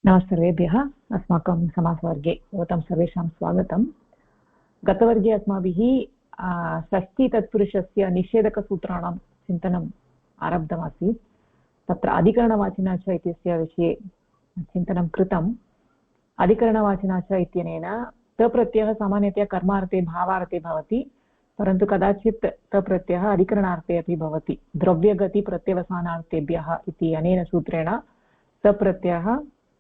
सर्वेभ्यः अस्माकं समासवर्गे भवतां सर्वेषां स्वागतम्। गतवर्गे अस्माभिः षष्ठीतत्पुरुषस्य निषेधकसूत्राणां चिन्तनम् आरब्धमासीत्। तत्र अधिकरणवाचिना च इत्यस्य विषये चिन्तनं कृतम्। अधिकरणवाचिना च इत्यनेन तप्रत्ययः सामान्यतया कर्मार्थे भावार्थे भवति, परन्तु कदाचित् तप्रत्ययः अधिकरणार्थे अपि भवति। द्रव्यगतिप्रत्यवसानार्थेभ्यः इति अनेन सूत्रेण तप्रत्ययः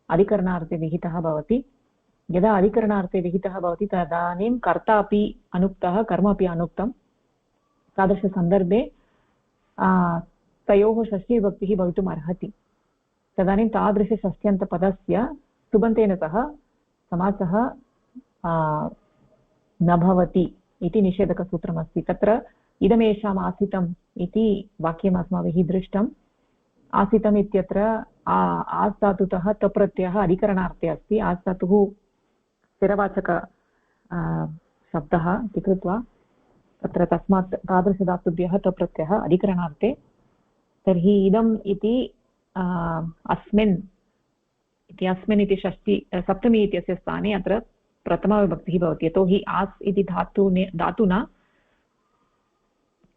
अधिकरणार्थे विहितः भवति। यदा अधिकरणार्थे विहितः भवति तदानीं कर्ता अपि अनुक्तः कर्म अपि अनुक्तं। तादृशसन्दर्भे तयोः षष्ठीविभक्तिः भवितुम् अर्हति। तदानीं तादृशषष्ठ्यन्तपदस्य सुबन्तेन सह समासः न भवति इति निषेधकसूत्रमस्ति। तत्र इदमेषाम् आसितम् इति वाक्यम् अस्माभिः दृष्टम्। आसितम् इत्यत्र आस् धातुतः तप्रत्ययः अधिकरणार्थे अस्ति। आस् धातुः स्थिरवाचक शब्दः इति कृत्वा तत्र तस्मात् तादृशधातुभ्यः तप्रत्ययः अधिकरणार्थे। तर्हि इदम् इति अस्मिन् इति षष्ठी सप्तमी इत्यस्य स्थाने अत्र प्रथमाविभक्तिः भवति। यतोहि आस् इति धातुना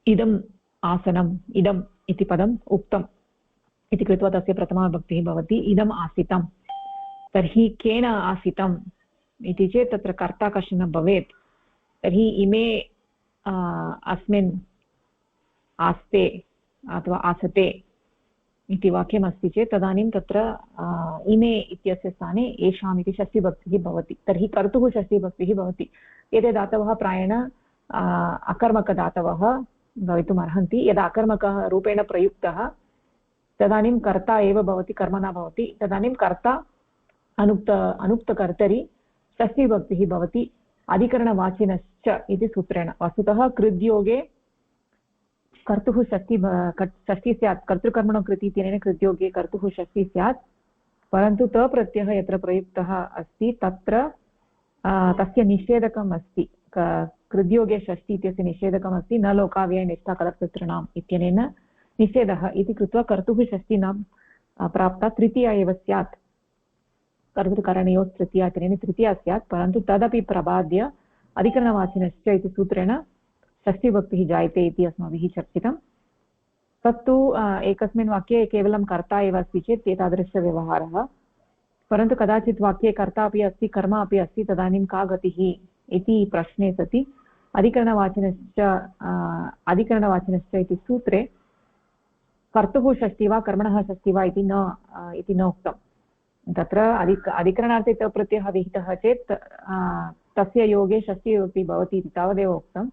इदम् आसनम् इदम् इति पदम् उक्तम् इति कृत्वा तस्य प्रथमाविभक्तिः भवति। इदम् आसितं। तर्हि केन आसितम् इति चेत् तत्र कर्ता कश्चन भवेत्। तर्हि इमे अस्मिन् आस्ते अथवा आसते इति वाक्यमस्ति चेत् तदानीं तत्र इमे इत्यस्य स्थाने येषाम् इति षष्ठीविभक्तिः भवति। तर्हि कर्तुः षष्ठीविभक्तिः भवति। एते धातवः प्रायेण अकर्मकधातवः भवितुम् अर्हन्ति। यदा अकर्मकः रूपेण प्रयुक्तः तदानीं कर्ता एव भवति, कर्म न भवति। तदानीं कर्ता अनुक्तकर्तरि षष्ठीविभक्तिः भवति अधिकरणवाचिनश्च इति सूत्रेण। वस्तुतः कृद्योगे कर्तुः षष्ठी स्यात्। कर्तृकर्मणो कृति इत्यनेन कृद्योगे कर्तुः षष्ठी स्यात्, परन्तु तप्रत्ययः यत्र प्रयुक्तः अस्ति तत्र तस्य निषेधकम् अस्ति। कृद्योगे षष्ठी इत्यस्य निषेधकम् अस्ति। न लोकाव्यय निष्ठा कलत्कर्तॄणाम् इत्यनेन निषेधः इति कृत्वा कर्तुः षष्ठी न प्राप्ता, तृतीया एव स्यात्। कर्तृकरणयोः तृतीया इत्यनेन तृतीया स्यात्, परन्तु तदपि प्रबाद्य अधिकरणवाचिनश्च इति सूत्रेण षष्ठीविभक्तिः जायते इति अस्माभिः चर्चितं। तत्तु एकस्मिन् वाक्ये केवलं कर्ता एव अस्ति चेत् एतादृशव्यवहारः, परन्तु कदाचित् वाक्ये कर्ता अपि अस्ति कर्म अपि अस्ति, तदानीं का गतिः इति प्रश्ने सति अधिकरणवाचिनश्च इति सूत्रे कर्तुः षष्ठी वा कर्मणः षष्ठी वा इति न उक्तं। तत्र अधिकरणार्थे तप्रत्ययः विहितः चेत् तस्य योगे षष्ठीविभक्तिः भवति इति तावदेव उक्तं।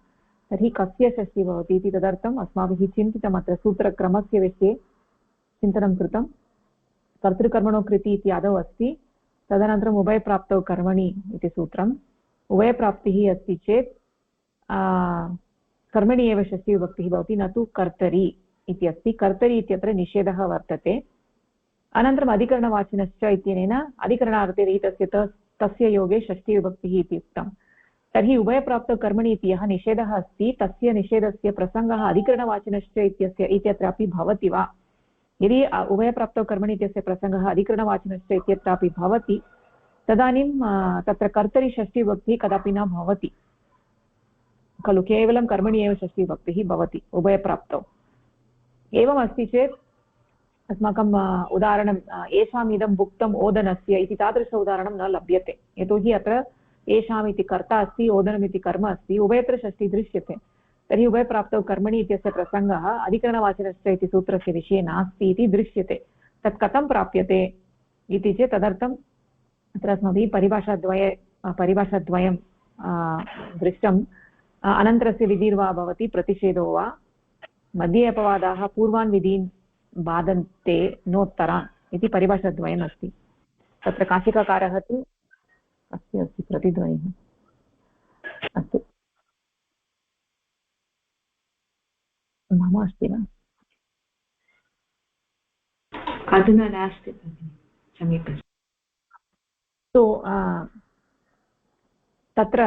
तर्हि कस्य षष्ठी भवति इति तदर्थम् अस्माभिः चिन्तितम्। अत्र सूत्रक्रमस्य विषये चिन्तनं कृतं। कर्तृकर्मणो कृति इति आदौ अस्ति, तदनन्तरम् उभयप्राप्तौ कर्मणि इति सूत्रम्। उभयप्राप्तिः अस्ति चेत् कर्मणि एव षष्ठीविभक्तिः भवति, न तु कर्तरि इति अस्ति। कर्तरि इत्यत्र निषेधः वर्तते। अनन्तरम् अधिकरणवाचिनश्च इत्यनेन अधिकरणार्थे विहितस्य तस्य योगे षष्ठीविभक्तिः इति उक्तं। तर्हि उभयप्राप्तौ कर्मणि इति यः निषेधः अस्ति तस्य निषेधस्य प्रसङ्गः अधिकरणवाचिनश्च इत्यत्रापि भवति वा? यदि उभयप्राप्तौ कर्मणि इत्यस्य प्रसङ्गः अधिकरणवाचिनश्च इत्यत्रापि भवति तदानीं तत्र कर्तरि षष्ठीविभक्तिः कदापि न भवति खलु। केवलं कर्मणि एव षष्ठीविभक्तिः भवति उभयप्राप्तौ। एवमस्ति चेत् अस्माकम् उदाहरणं येषाम् इदं भुक्तम् ओदनस्य इति तादृश उदाहरणं न लभ्यते। यतोहि अत्र येषाम् इति कर्ता अस्ति, ओदनम् इति कर्म अस्ति, उभयत्र षष्ठी दृश्यते। तर्हि उभयप्राप्तौ कर्मणि इत्यस्य प्रसङ्गः अधिकरणवाचिनश्च इति सूत्रस्य विषये नास्ति इति दृश्यते। तत् कथं प्राप्यते इति चेत् तदर्थम् अत्र अस्माभिः परिभाषाद्वयं दृष्टम्। अनन्तरस्य विधिर्वा भवति प्रतिषेधो वा, मध्ये अपवादाः पूर्वान् विधीन् बाधन्ते नोत्तरान् इति परिभाषाद्वयम् अस्ति। तत्र काशिकाकारः तु अस्ति प्रतिद्वयः अस्तु। मम अस्ति वा? अधुना नास्ति समीपे। तत्र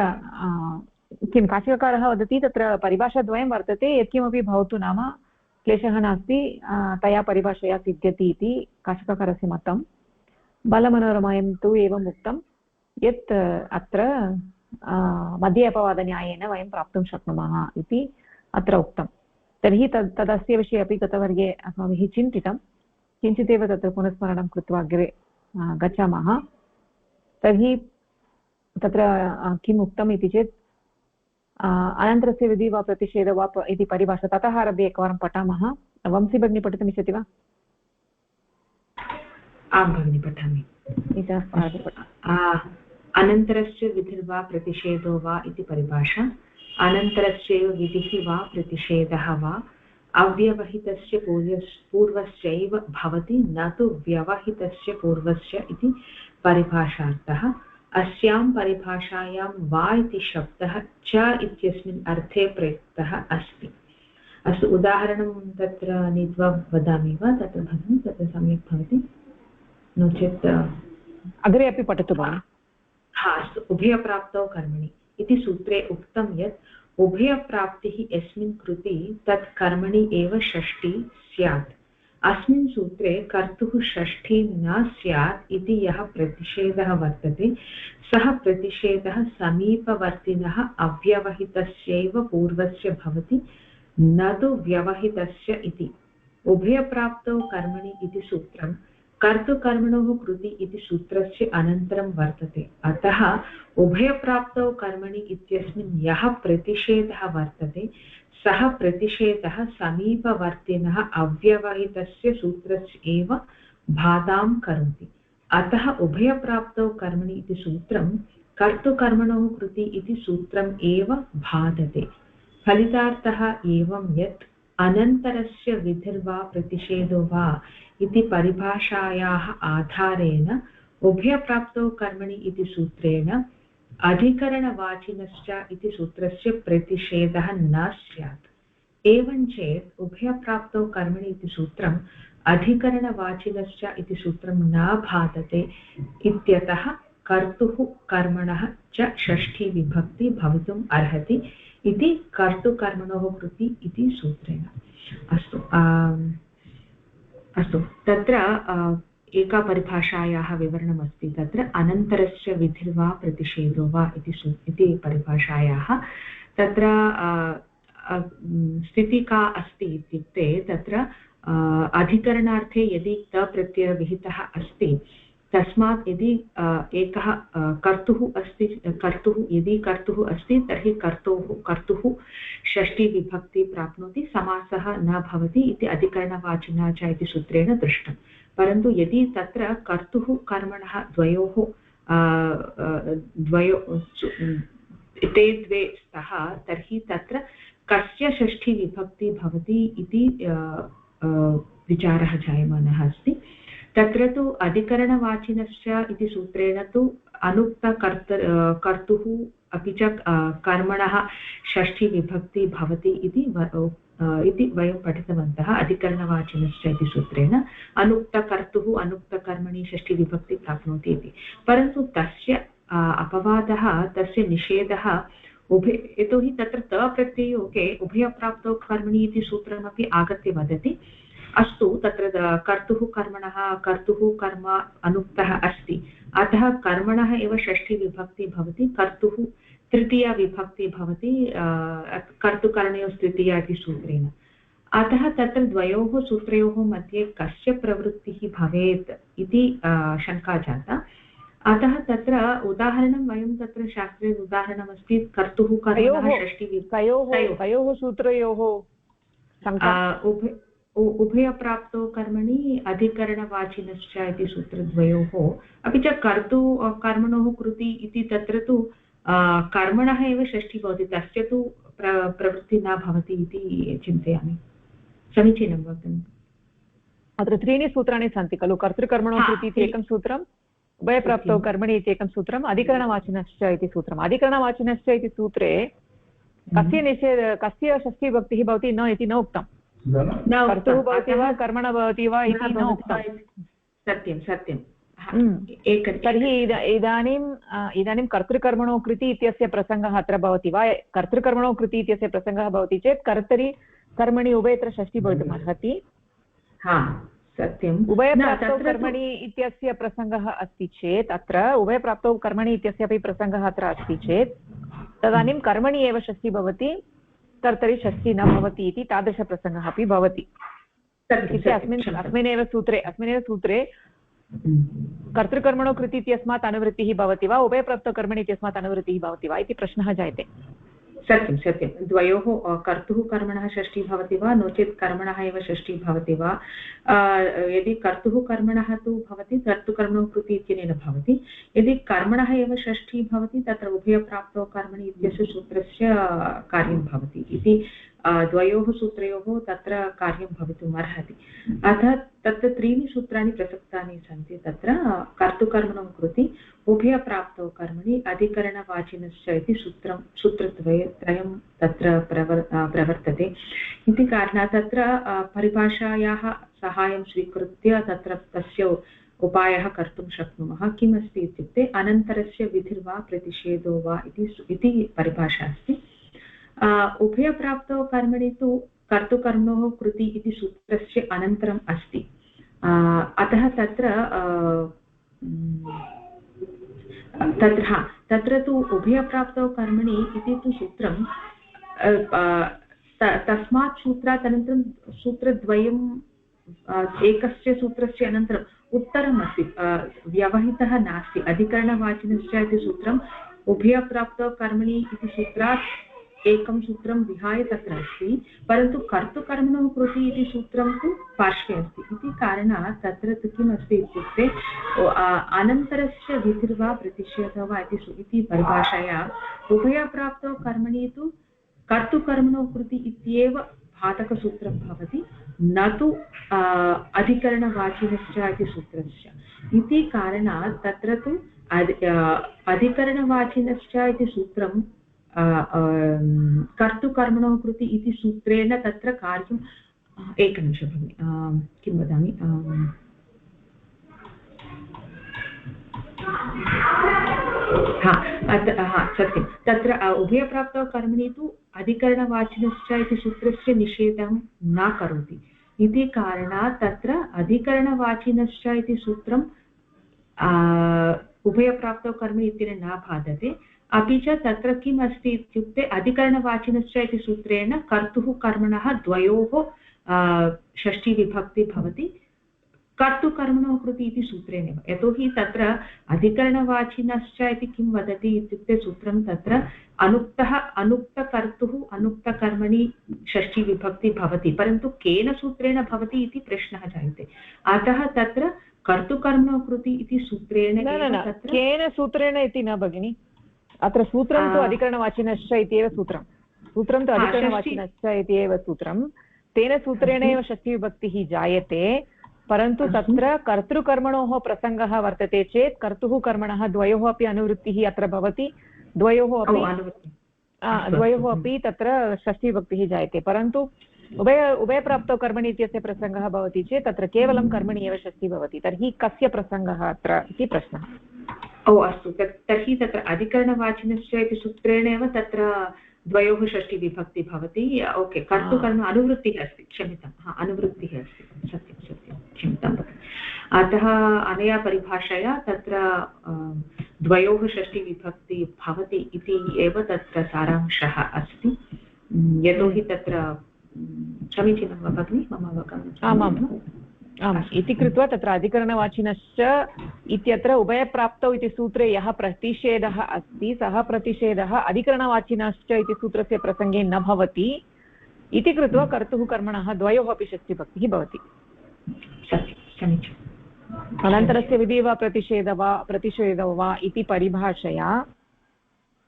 किं काशिकाकारः वदति तत्र परिभाषाद्वयं वर्तते। यत्किमपि भवतु नाम क्लेशः नास्ति, तया परिभाषया सिद्ध्यति इति काशिकाकारस्य मतं। बालमनोरमायां तु एवम् उक्तं यत् अत्र मध्ये अपवादन्यायेन वयं प्राप्तुं शक्नुमः इति अत्र उक्तं। तर्हि तदस्य विषये अपि गतवर्गे अस्माभिः चिन्तितं, किञ्चिदेव तत्र पुनस्मरणं कृत्वा अग्रे गच्छामः। तर्हि तत्र किम् उक्तम् इति चेत् अनन्तरस्य विधि वा प्रतिषेध वा इति परिभाषा ततः आरभ्य एकवारं पठामः। वंशी भगिनी पठितुमिच्छति वा? आं भगिनी पठामि। अनन्तरस्य विधिर्वा प्रतिषेधो वा इति परिभाषा। अनन्तरस्यैव विधिः वा प्रतिषेधः वा अव्यवहितस्य पूर्वस्यैव भवति, न तु व्यवहितस्य पूर्वस्य इति परिभाषार्थः। अस्यां परिभाषायां वा इति शब्दः च इत्यस्मिन् अर्थे प्रयुक्तः अस्ति। अस्तु, उदाहरणं तत्र नीत्वा वदामि वा तत्र भगिनी? तत्र सम्यक् भवति, नो चेत् अग्रे अपि पठतु भगिनि। अस्तु, उभयप्राप्तौ कर्मणि इति सूत्रे उक्तं यत् उभयप्राप्तिः यस्मिन् कृति तत् कर्मणि एव षष्ठी स्यात्। अस्मिन् सूत्रे कर्तुः षष्ठी न स्यात् इति यः प्रतिषेधः वर्तते सः प्रतिषेधः समीपवर्तिनः अव्यवहितस्यैव पूर्वस्य भवति, न तु व्यवहितस्य इति। उभयप्राप्तौ कर्मणि इति सूत्रं कर्तुकर्मणोः कृति इति सूत्रस्य अनन्तरं वर्तते। अतः उभयप्राप्तौ कर्मणि इत्यस्मिन् यः प्रतिषेधः वर्तते सः प्रतिषेधः समीपवर्तिनः अव्यवहितस्य सूत्रस्य एव बाधां करोति। अतः उभयप्राप्तौ कर्मणि इति सूत्रं कर्तुकर्मणोः कृति इति सूत्रम् एव बाधते। फलितार्थः एवं यत् अनन्तरस्य विधिर्वा प्रतिषेधो वा इति परिभाषायाः आधारेण उभयप्राप्तौ कर्मणि इति सूत्रेण अधिकरणवाचिनश्च इति सूत्रस्य प्रतिषेधः न स्यात्। एवं चेत् उभयप्राप्तौ कर्मणि इति सूत्रम् अधिकरणवाचिनश्च इति सूत्रं न बाधते इत्यतः कर्तुः कर्मणः च षष्ठी विभक्ति भवितुम् अर्हति इति कर्तुकर्मणोः कृति इति सूत्रेण। अस्तु, तत्र एका परिभाषायाः विवरणमस्ति। तत्र अनन्तरस्य विधिर्वा प्रतिषेधो वा इति परिभाषायाः तत्र स्थितिः का अस्ति इत्युक्ते तत्र अधिकरणार्थे यदि तप्रत्ययः विहितः अस्ति तस्मात् यदि एकः यदि कर्तुः अस्ति तर्हि कर्तुः षष्ठी विभक्ति प्राप्नोति, समासः न भवति इति अधिकरणवाचिनः च इति सूत्रेण दृष्टं। परन्तु यदि तत्र कर्तुः कर्मणः ते द्वे स्तः तर्हि तत्र कस्य षष्ठी विभक्ति भवति इति विचारः जायमानः अस्ति। तत्र तु अधिकरणवाचिनश्च इति सूत्रेण तु कर्तुः अपि च कर्मणः षष्ठी विभक्ति भवति इति वयं पठितवन्तः। अधिकरणवाचिनश्च इति सूत्रेण अनुक्तकर्तुः अनुक्तकर्मणि षष्ठी विभक्ति प्राप्नोति इति। परन्तु तस्य अपवादः, तस्य निषेधः यतोहि तत्र तप्रत्ययोगे उभयप्राप्तौ कर्मणि इति सूत्रमपि आगत्य वदति। अस्तु, तत्र कर्तुः कर्म अनुक्तः अस्ति, अतः कर्मणः एव षष्ठी विभक्ति भवति, कर्तुः तृतीया विभक्ति भवति कर्तुकर्णयोः तृतीया इति सूत्रेण। अतः तत्र द्वयोः सूत्रयोः मध्ये कस्य प्रवृत्तिः भवेत् इति शङ्का जाता। अतः तत्र उदाहरणं वयं तत्र शास्त्रे उदाहरणमस्ति कर्तुः कर्मणः षष्ठी कयोः सूत्रयोः उभयप्राप्तौ कर्मणि अधिकरणवाचिनश्च इति सूत्रद्वयोः, अपि च कर्मणोः कृति इति तत्र तु कर्मणः एव षष्ठी भवति, तस्य तु प्रवृत्तिः न भवति इति चिन्तयामि। समीचीनं भवति। अत्र त्रीणि सूत्राणि सन्ति खलु, कर्तृकर्मणो कृति इति एकं सूत्रम्, उभयप्राप्तौ कर्मणि इति एकं सूत्रम्, अधिकरणवाचिनश्च इति सूत्रम्। अधिकरणवाचिनश्च इति सूत्रे कस्य षष्ठी विभक्तिः भवति न इति न उक्तं। कर्तुः भवति वा कर्मणः भवति वा इति न उक्तं। सत्यं। तर्हि इदानीं कर्तृकर्मणो कृति इत्यस्य प्रसङ्गः अत्र भवति वा? कर्तृकर्मणो कृति इत्यस्य प्रसङ्गः भवति चेत् कर्तरि कर्मणि उभयत्र षष्ठी भवितुम् अर्हति। सत्यम् उभयप्राप्तौ कर्मणि इत्यस्य प्रसङ्गः अस्ति चेत् अत्र उभयप्राप्तौ कर्मणि इत्यस्य अपि प्रसङ्गः अत्र अस्ति चेत् तदानीं कर्मणि एव षष्ठी भवति कर्तरि षष्ठी न भवति इति तादृशप्रसङ्गः अपि भवति इत्युक्ते अस्मिन्नेव सूत्रे कर्तृकर्मणो कृति इत्यस्मात् अनुवृत्तिः भवति वा उभयप्राप्तौ कर्मणि इत्यस्मात् अनुवृत्तिः भवति वा इति प्रश्नः जायते सत्यं सत्यं द्वयोः कर्तुः कर्मणः षष्ठी भवति वा नो चेत् कर्मणः एव षष्ठी भवति वा यदि कर्तुः कर्मणः तु भवति कर्तृकर्मणो कृति इत्यनेन भवति यदि कर्मणः एव षष्ठी भवति तत्र उभयप्राप्तौ कर्मणि इत्यस्य सूत्रस्य कार्यं भवति इति द्वयोः सूत्रयोः तत्र कार्यं भवितुम् अर्हति अतः तत्र त्रीणि सूत्राणि प्रसक्तानि सन्ति तत्र कर्तृकर्मणो कृति उभयप्राप्तौ कर्मणि अधिकरणवाचिनश्च इति सूत्रत्रयं तत्र प्रवर्तते इति कारणात् तत्र परिभाषायाः सहायं स्वीकृत्य तत्र तस्य उपायः कर्तुं शक्नुमः किमस्ति इत्युक्ते अनन्तरस्य विधिर्वा प्रतिषेधो वा इति परिभाषा अस्ति उभयप्राप्तौ कर्मणि तु कर्तृकर्मणोः कृति इति सूत्रस्य अनन्तरम् अस्ति अतः तत्र तु उभयप्राप्तौ कर्मणि इति तु सूत्रं तस्मात् सूत्रात् अनन्तरं सूत्रद्वयम् एकस्य सूत्रस्य अनन्तरम् उत्तरम् अस्ति व्यवहितः नास्ति अधिकरणवाचिनश्च इति सूत्रम् उभयप्राप्तौ कर्मणि इति सूत्रात् एकं सूत्रं विहाय तत्र अस्ति परन्तु कर्तृकर्मणो कृति इति सूत्रं तु पार्श्वे अस्ति इति कारणात् तत्र तु किम् अस्ति इत्युक्ते अनन्तरस्य विधिर्वा प्रतिषेधः वा इति परिभाषया उभयप्राप्तौ कर्मणि तु कर्तृकर्मणो कृति इत्येव भाटकसूत्रं भवति न तु अधिकरणवाचिनश्च इति सूत्रस्य इति कारणात् तत्र तु अधिकरणवाचिनश्च इति सूत्रं कर्तृकर्मणो कृति इति सूत्रेण तत्र कार्यम् एकनिमिषं भगिनि किं वदामि सत्यं तत्र उभयप्राप्तौ कर्मणि तु अधिकरणवाचिनश्च इति सूत्रस्य निषेधं न करोति इति कारणात् तत्र अधिकरणवाचिनश्च इति सूत्रं उभयप्राप्तौ कर्मणि इत्यनेन न बाधते अपि च तत्र किम् अस्ति इत्युक्ते अधिकरणवाचिनश्च इति सूत्रेण कर्तुः कर्मणः द्वयोः षष्ठी विभक्ति भवति कर्तृकर्मणो कृति इति सूत्रेणेव यतोहि तत्र अधिकरणवाचिनश्च इति किं वदति इत्युक्ते सूत्रं तत्र अनुक्तकर्तुः अनुक्तकर्मणि षष्ठी विभक्ति भवति परन्तु केन सूत्रेण भवति इति प्रश्नः जायते अतः तत्र कर्तृकर्मणो कृति इति सूत्रेण केन सूत्रेण इति न भगिनि अत्र सूत्रं तु अधिकरणवाचिनश्च इत्येव सूत्रं तु अधिकरणवाचिनश्च इत्येव सूत्रं तेन सूत्रेण एव षष्ठीविभक्तिः जायते परन्तु तत्र कर्तृकर्मणोः प्रसङ्गः वर्तते चेत् कर्तुः कर्मणः द्वयोः अपि अनुवृत्तिः अत्र भवति द्वयोः अपि तत्र षष्ठीविभक्तिः जायते परन्तु उभयप्राप्तौ कर्मणि इत्यस्य प्रसङ्गः भवति चेत् तत्र केवलं कर्मणि एव षष्ठी भवति तर्हि कस्य प्रसङ्गः अत्र इति प्रश्नः अस्तु तर्हि तत्र अधिकरणवाचिनश्च इति सूत्रेणेव तत्र द्वयोः षष्ठी विभक्ति भवति ओके कर्तृकर्म अनुवृत्तिः अस्ति क्षम्यतां अनुवृत्तिः अस्ति सत्यं क्षम्यतां अतः अनया परिभाषया तत्र द्वयोः षष्ठी विभक्ति भवति इति एव तत्र सारांशः अस्ति यतोहि तत्र समीचीनं वा भगिनि मम अवगमनम् आम् इति कृत्वा तत्र अधिकरणवाचिनश्च इत्यत्र उभयप्राप्तौ इति सूत्रे यः प्रतिषेधः अस्ति सः प्रतिषेधः अधिकरणवाचिनश्च इति सूत्रस्य प्रसङ्गे न भवति इति कृत्वा कर्तुः कर्मणः द्वयोः अपि षष्ठीविभक्तिः भवति अनन्तरस्य विधिः वा प्रतिषेधो वा इति परिभाषया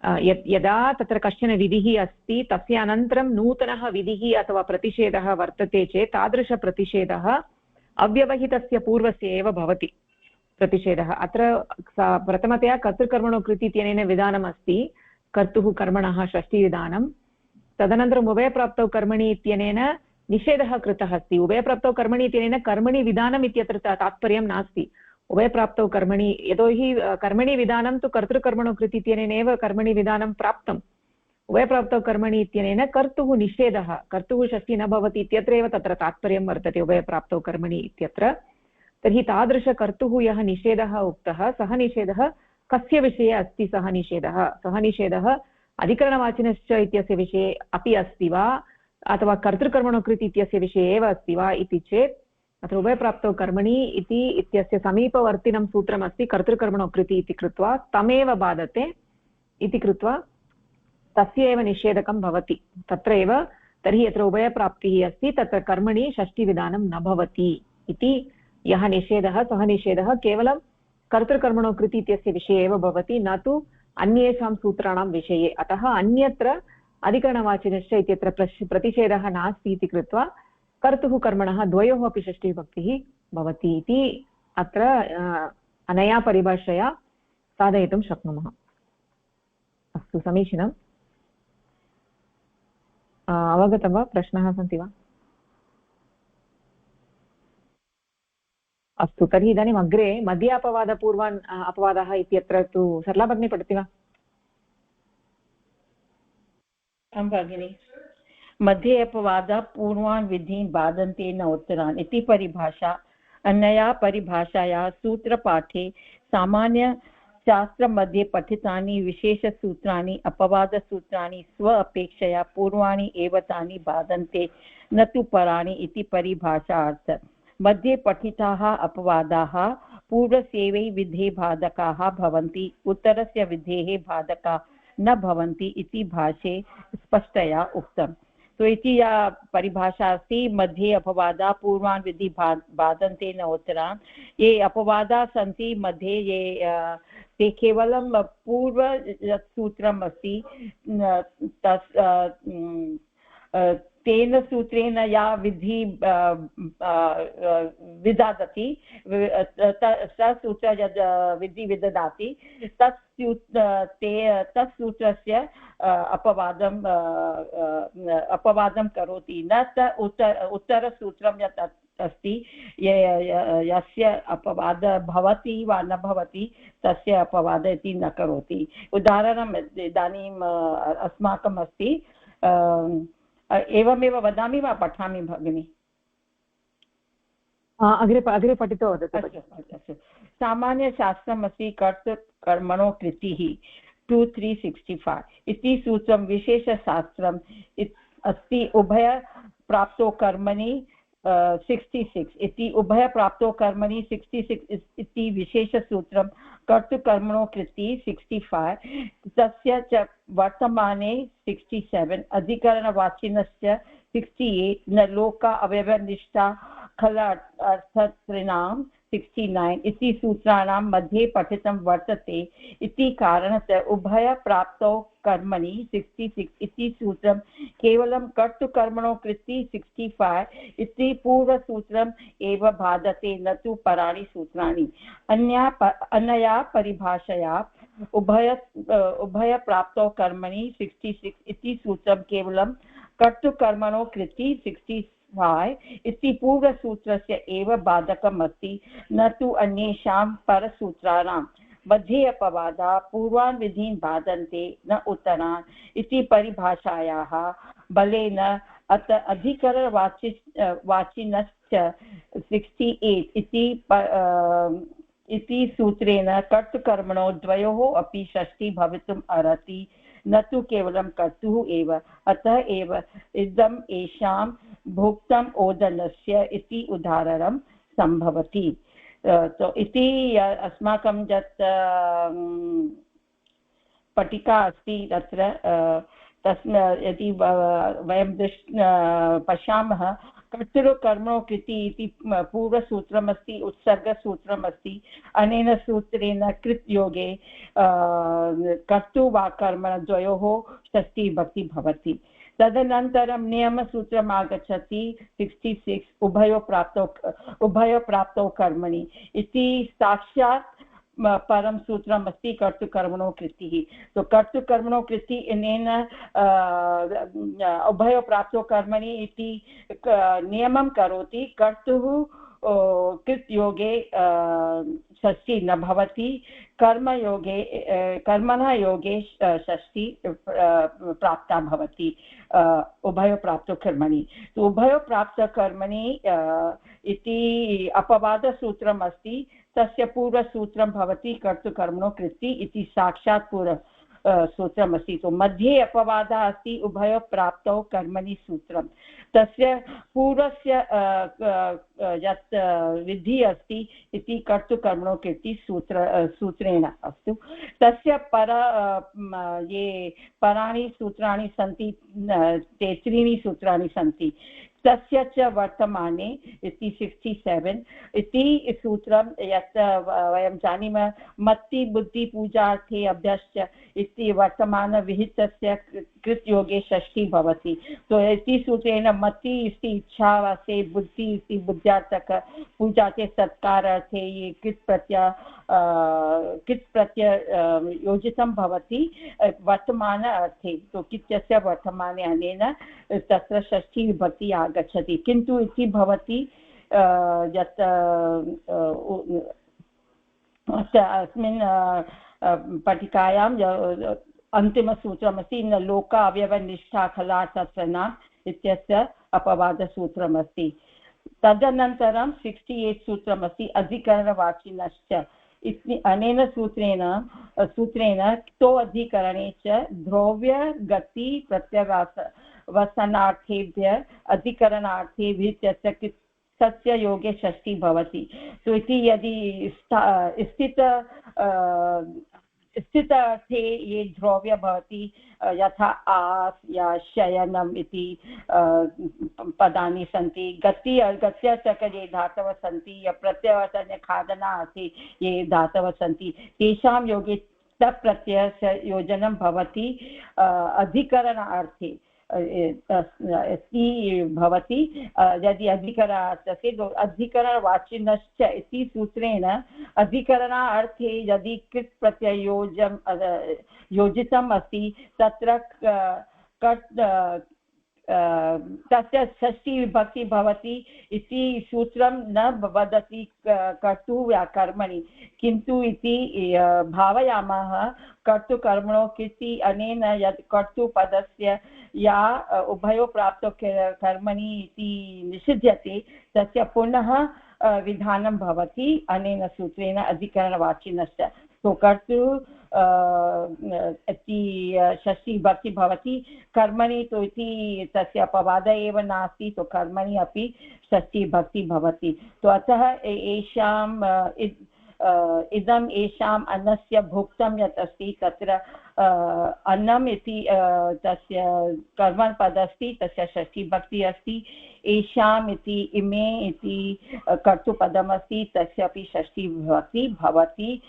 यदा तत्र कश्चन विधिः अस्ति तस्य अनन्तरं नूतनः विधिः अथवा प्रतिषेधः वर्तते चेत् तादृशप्रतिषेधः अव्यवहितस्य पूर्वस्य एव भवति प्रतिषेधः अत्र प्रथमतया कर्तृकर्मणो कृति इत्यनेन विधानम् अस्ति कर्तुः कर्मणः षष्ठीविधानं तदनन्तरम् उभयप्राप्तौ कर्मणि इत्यनेन निषेधः कृतः अस्ति उभयप्राप्तौ कर्मणि इत्यनेन कर्मणि विधानम् इत्यत्र तात्पर्यं नास्ति उभयप्राप्तौ कर्मणि यतोहि कर्मणि विधानं तु कर्तृकर्मणो कृति इत्यनेन एव कर्मणि विधानं प्राप्तं उभयप्राप्तौ कर्मणि इत्यनेन कर्तुः निषेधः, कर्तुः षष्ठी न भवति इत्यत्रैव तत्र तात्पर्यं वर्तते उभयप्राप्तौ कर्मणि इत्यत्र। तर्हि तादृशकर्तुः यः निषेधः उक्तः, सः निषेधः कस्य विषये अस्ति? सः निषेधः अधिकरणवाचिनश्च इत्यस्य विषये अपि अस्ति वा, अथवा कर्तृकर्मणो कृत् इत्यस्य विषये एव अस्ति वा इति चेत् अत्र उभयप्राप्तौ कर्मणि इत्यस्य समीपवर्तिनं सूत्रमस्ति कर्तृकर्मणो कृति इति कृत्वा तमेव बाधते इति कृत्वा तस्य एव निषेधकं भवति तत्र एव। तर्हि यत्र उभयप्राप्तिः अस्ति तत्र कर्मणि षष्ठीविधानं न भवति इति यः निषेधः, सः निषेधः केवलं कर्तृकर्मणो कृति इत्यस्य विषये एव भवति, न तु अन्येषां सूत्राणां विषये। अतः अन्यत्र अधिकरणवाचिनश्च इत्यत्र प्रतिषेधः नास्ति इति कृत्वा कर्तुः कर्मणः द्वयोः अपि षष्ठीविभक्तिः भवति इति अत्र अनया परिभाषया साधयितुं शक्नुमः। अस्तु, समीचीनम्। अवगतं वा? प्रश्नाः सन्ति वा? अस्तु, तर्हि इदानीम् अग्रे मध्ये अपवादपूर्वान् अपवादः इत्यत्र तु सरला भगिनी पठति वा? आं भगिनि। मध्ये अपवादः पूर्वान् विधीन् बाधन्ते न उत्तरान् इति परिभाषा। अनया परिभाषाया सूत्रपाठे सामान्यशास्त्रमध्ये पठितानि विशेषसूत्राणि अपवादसूत्राणि स्व अपेक्षया पूर्वाणि एव तानि बाधन्ते न तु पराणि इति परिभाषार्थ। मध्ये पठिताः अपवादाः पूर्वस्यैव विधेः बाधकाः भवन्ति, उत्तरस्य विधेः बाधकाः न भवन्ति इति भाष्ये स्पष्टतया उक्तम्। तो इति या परिभाषा अस्ति, मध्ये अपवादाः पूर्वान् विधि बाधन्ते न उत्तरान्। ये अपवादाः सन्ति मध्ये, ये ते केवलं पूर्व यत् सूत्रम् अस्ति तेन सूत्रेण या विधि विदधाति, स सूत्र यद् विधि विदधाति तत् सूत्रस्य अपवादं करोति, न उत्तरसूत्रं यत् अस्ति यस्य अपवाद भवति वा न भवति तस्य अपवाद इति न करोति। उदाहरणम् इदानीम् अस्माकम् अस्ति, एवमेव वदामि वा पठामि भगिनि? अग्रे पठित्वा वदतु। अस्तु। सामान्यशास्त्रम् अस्ति कर्तृकर्मणो कृतिः 2365 इति सूत्रं विशेषशास्त्रम् अस्ति उभयप्राप्तो कर्मणि 66 इति उभयप्राप्तो कर्मणि 66 इति विशेषसूत्रं कर्तृकर्मणो कृति 65 तस्य च वर्तमाने 67 अधिकरणवाचिनश्च 68 न लोका अवयवनिष्ठा खल अर्थतॄणां 69 इति सूत्राणां मध्ये पठितं वर्तते इति कारणतः उभयप्राप्तौ कर्मणि 66 इति सूत्रं केवलं कर्तृकर्मणो कृति 65 इति पूर्वसूत्रम् एव बाधते, न तु पराणि सूत्राणि। अनया परिभाषया उभयप्राप्तौ कर्मणि 66 इति सूत्रं केवलं कर्तृकर्मणो कृति 65 इति पूर्वसूत्रस्य एव बाधकम् अस्ति, न तु अन्येषां परसूत्राणां। मध्ये अपवादाः पूर्वान् विधीन् बाधन्ते न उत्तरान् इति परिभाषायाः बलेन अत अधिकरणवाचिनश्च 68 इति सूत्रेण कर्तृकर्मणो द्वयोः अपि षष्ठी भवितुम् अर्हति, न तु केवलं कर्तुः एव। अतः एव इदम् एषां भोक्तम् ओदनस्य इति उदाहरणं सम्भवति। तो इति अस्माकं यत् पट्टिका अस्ति तत्र यदि वयं पश्यामः, कर्तृकर्मणो कृति इति पूर्वसूत्रमस्ति, उत्सर्गसूत्रमस्ति। अनेन सूत्रेण कृतयोगे कर्तृ वा कर्मण द्वयोः षष्ठी विभक्ति भवति। तदनन्तरं नियमसूत्रम् आगच्छति 66 उभयप्राप्तौ कर्मणि इति साक्षात् परं सूत्रम् अस्ति कर्तृकर्मणो कृतिः। तो कर्तृकर्मणो कृति अनेन उभयप्राप्तौ कर्मणि इति नियमं करोति। कर्तुः कृत् योगे षष्ठी न भवति, कर्मयोगे कर्मणः योगे षष्ठी प्राप्ता भवति उभयप्राप्तो कर्मणि। उभयप्राप्तकर्मणि इति अपवादसूत्रम् अस्ति, तस्य पूर्वसूत्रं भवति कर्तृकर्मणो कृति इति साक्षात् पूर्व सूत्रमस्ति। तो मध्ये अपवादः अस्ति उभयप्राप्तौ कर्मणि सूत्रं, तस्य पूर्वस्य यत् विधिः अस्ति इति कर्तृकर्मणो कृति सूत्रेण अस्तु। तस्य ये पराणि सूत्राणि सन्ति, ते त्रीणि सूत्राणि सन्ति, तस्य च वर्तमाने इति 67 इति सूत्रं यत् वयं जानीमः, मत्ति बुद्धि पूजार्थे अभ्यश्च इति वर्तमानविहितस्य कृत् योगे षष्ठी भवति। तो इति सूत्रेण मत्ति इति इच्छावासे, बुद्धि इति बुद्ध्यार्थक, पूजा के सत्कारार्थे ये कृत् प्रत्यय योजितं भवति वर्तमान अर्थे। तो कित्यस्य वर्तमाने अनेन तत्र षष्ठी विभक्ति आगच्छति। किन्तु इति भवति यत् अस्मिन् पट्टिकायां अन्तिमसूत्रमस्ति, न लोका अवयवनिष्ठा खला तत्र न इत्यस्य अपवादसूत्रमस्ति। तदनन्तरं 68 सूत्रमस्ति अधिकरणवाचिनश्च। अनेन सूत्रेण क्तो अधिकरणे च द्रव्य गति प्रत्यवसनार्थेभ्य अधिकरणार्थे विहितस्य तस्य योगे षष्ठी भवति। तो इति यदि स्थित अर्थे ये द्रव्य भवति, यथा आस् या शयनम् इति पदानि सन्ति, गत्यर्थक ये धातवः सन्ति, या प्रत्ययवचने खादनार्थे ये धातवः सन्ति, तेषां योगे तत् प्रत्ययस्य योजनं भवति अधिकरणार्थे भवति। यदि अधिकरणार्थस्य अधिकरणवाचिनश्च इति सूत्रेण अधिकरणार्थे यदि कृत् प्रत्ययोजं योजितम् अस्ति, तत्र तस्य षष्ठी विभक्ति भवति इति सूत्रं न वदति कर्तुः या कर्मणि, किन्तु इति भावयामः कर्तृकर्मणो कृति अनेन यत् कर्तृपदस्य या उभयो प्राप्तो कर्मणि इति निषिध्यते, तस्य पुनः विधानं भवति अनेन सूत्रेण अधिकरणवाचिनश्च। तो कर्तृ इति षष्ठी विभक्ति भवति, कर्मणि तो इति तस्य अपवादः एव नास्ति, तो कर्मणि अपि षष्ठी विभक्ति भवति। तो अतः एषां इदम् एषाम् अन्नस्य भुक्तं यत् अस्ति, तत्र अन्नम् इति तस्य कर्मपदम् अस्ति, तस्य षष्ठी विभक्ति अस्ति। एषाम् इति इमे इति कर्तृपदम् अस्ति, तस्य अपि षष्ठी विभक्ति भवति।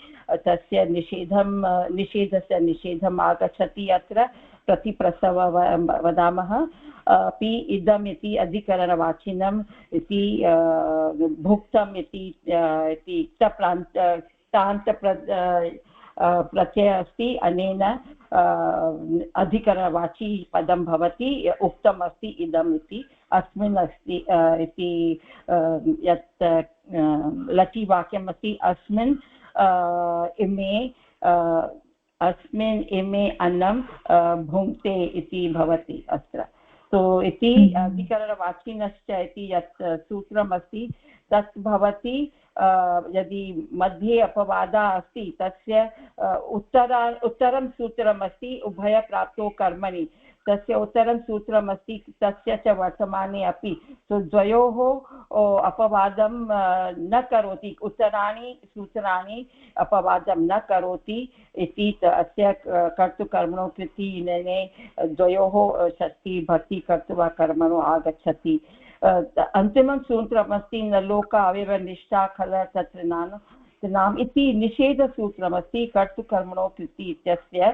तस्य निषेधस्य निषेधम् आगच्छति। अत्र प्रतिप्रसव वदामः अपि इदम् इति अधिकरणवाचिनम् इति भुक्तम् इति तान्त प्रत्यय अस्ति, अनेन अधिकरणवाची पदं भवति। उक्तम् अस्ति इदम् इति अस्मिन् अस्ति इति यत् लटि वाक्यम् अस्ति, अस्मिन् इमे अन्नं भुङ्क्ते इति भवति अत्र। तो इति अधिकरणवाचिनश्च इति यत् सूत्रम् अस्ति तत् भवति। यदि मध्ये अपवादः अस्ति, तस्य उत्तरं सूत्रमस्ति उभयप्राप्तो कर्मणि, तस्य उत्तरं सूत्रमस्ति तस्य च वर्तमाने अपि। तो द्वयोः अपवादं न करोति, उत्तराणि सूत्राणि अपवादं न करोति इति अस्य कर्तृकर्मणो कृति द्वयोः षष्ठी भक्ति कर्तृ कर्मणो आगच्छति। अन्तिमं सूत्रमस्ति न लोका अवयवनिष्ठा खल तत्र नाम इति निषेधसूत्रमस्ति कर्तृकर्मणो कृति इत्यस्य।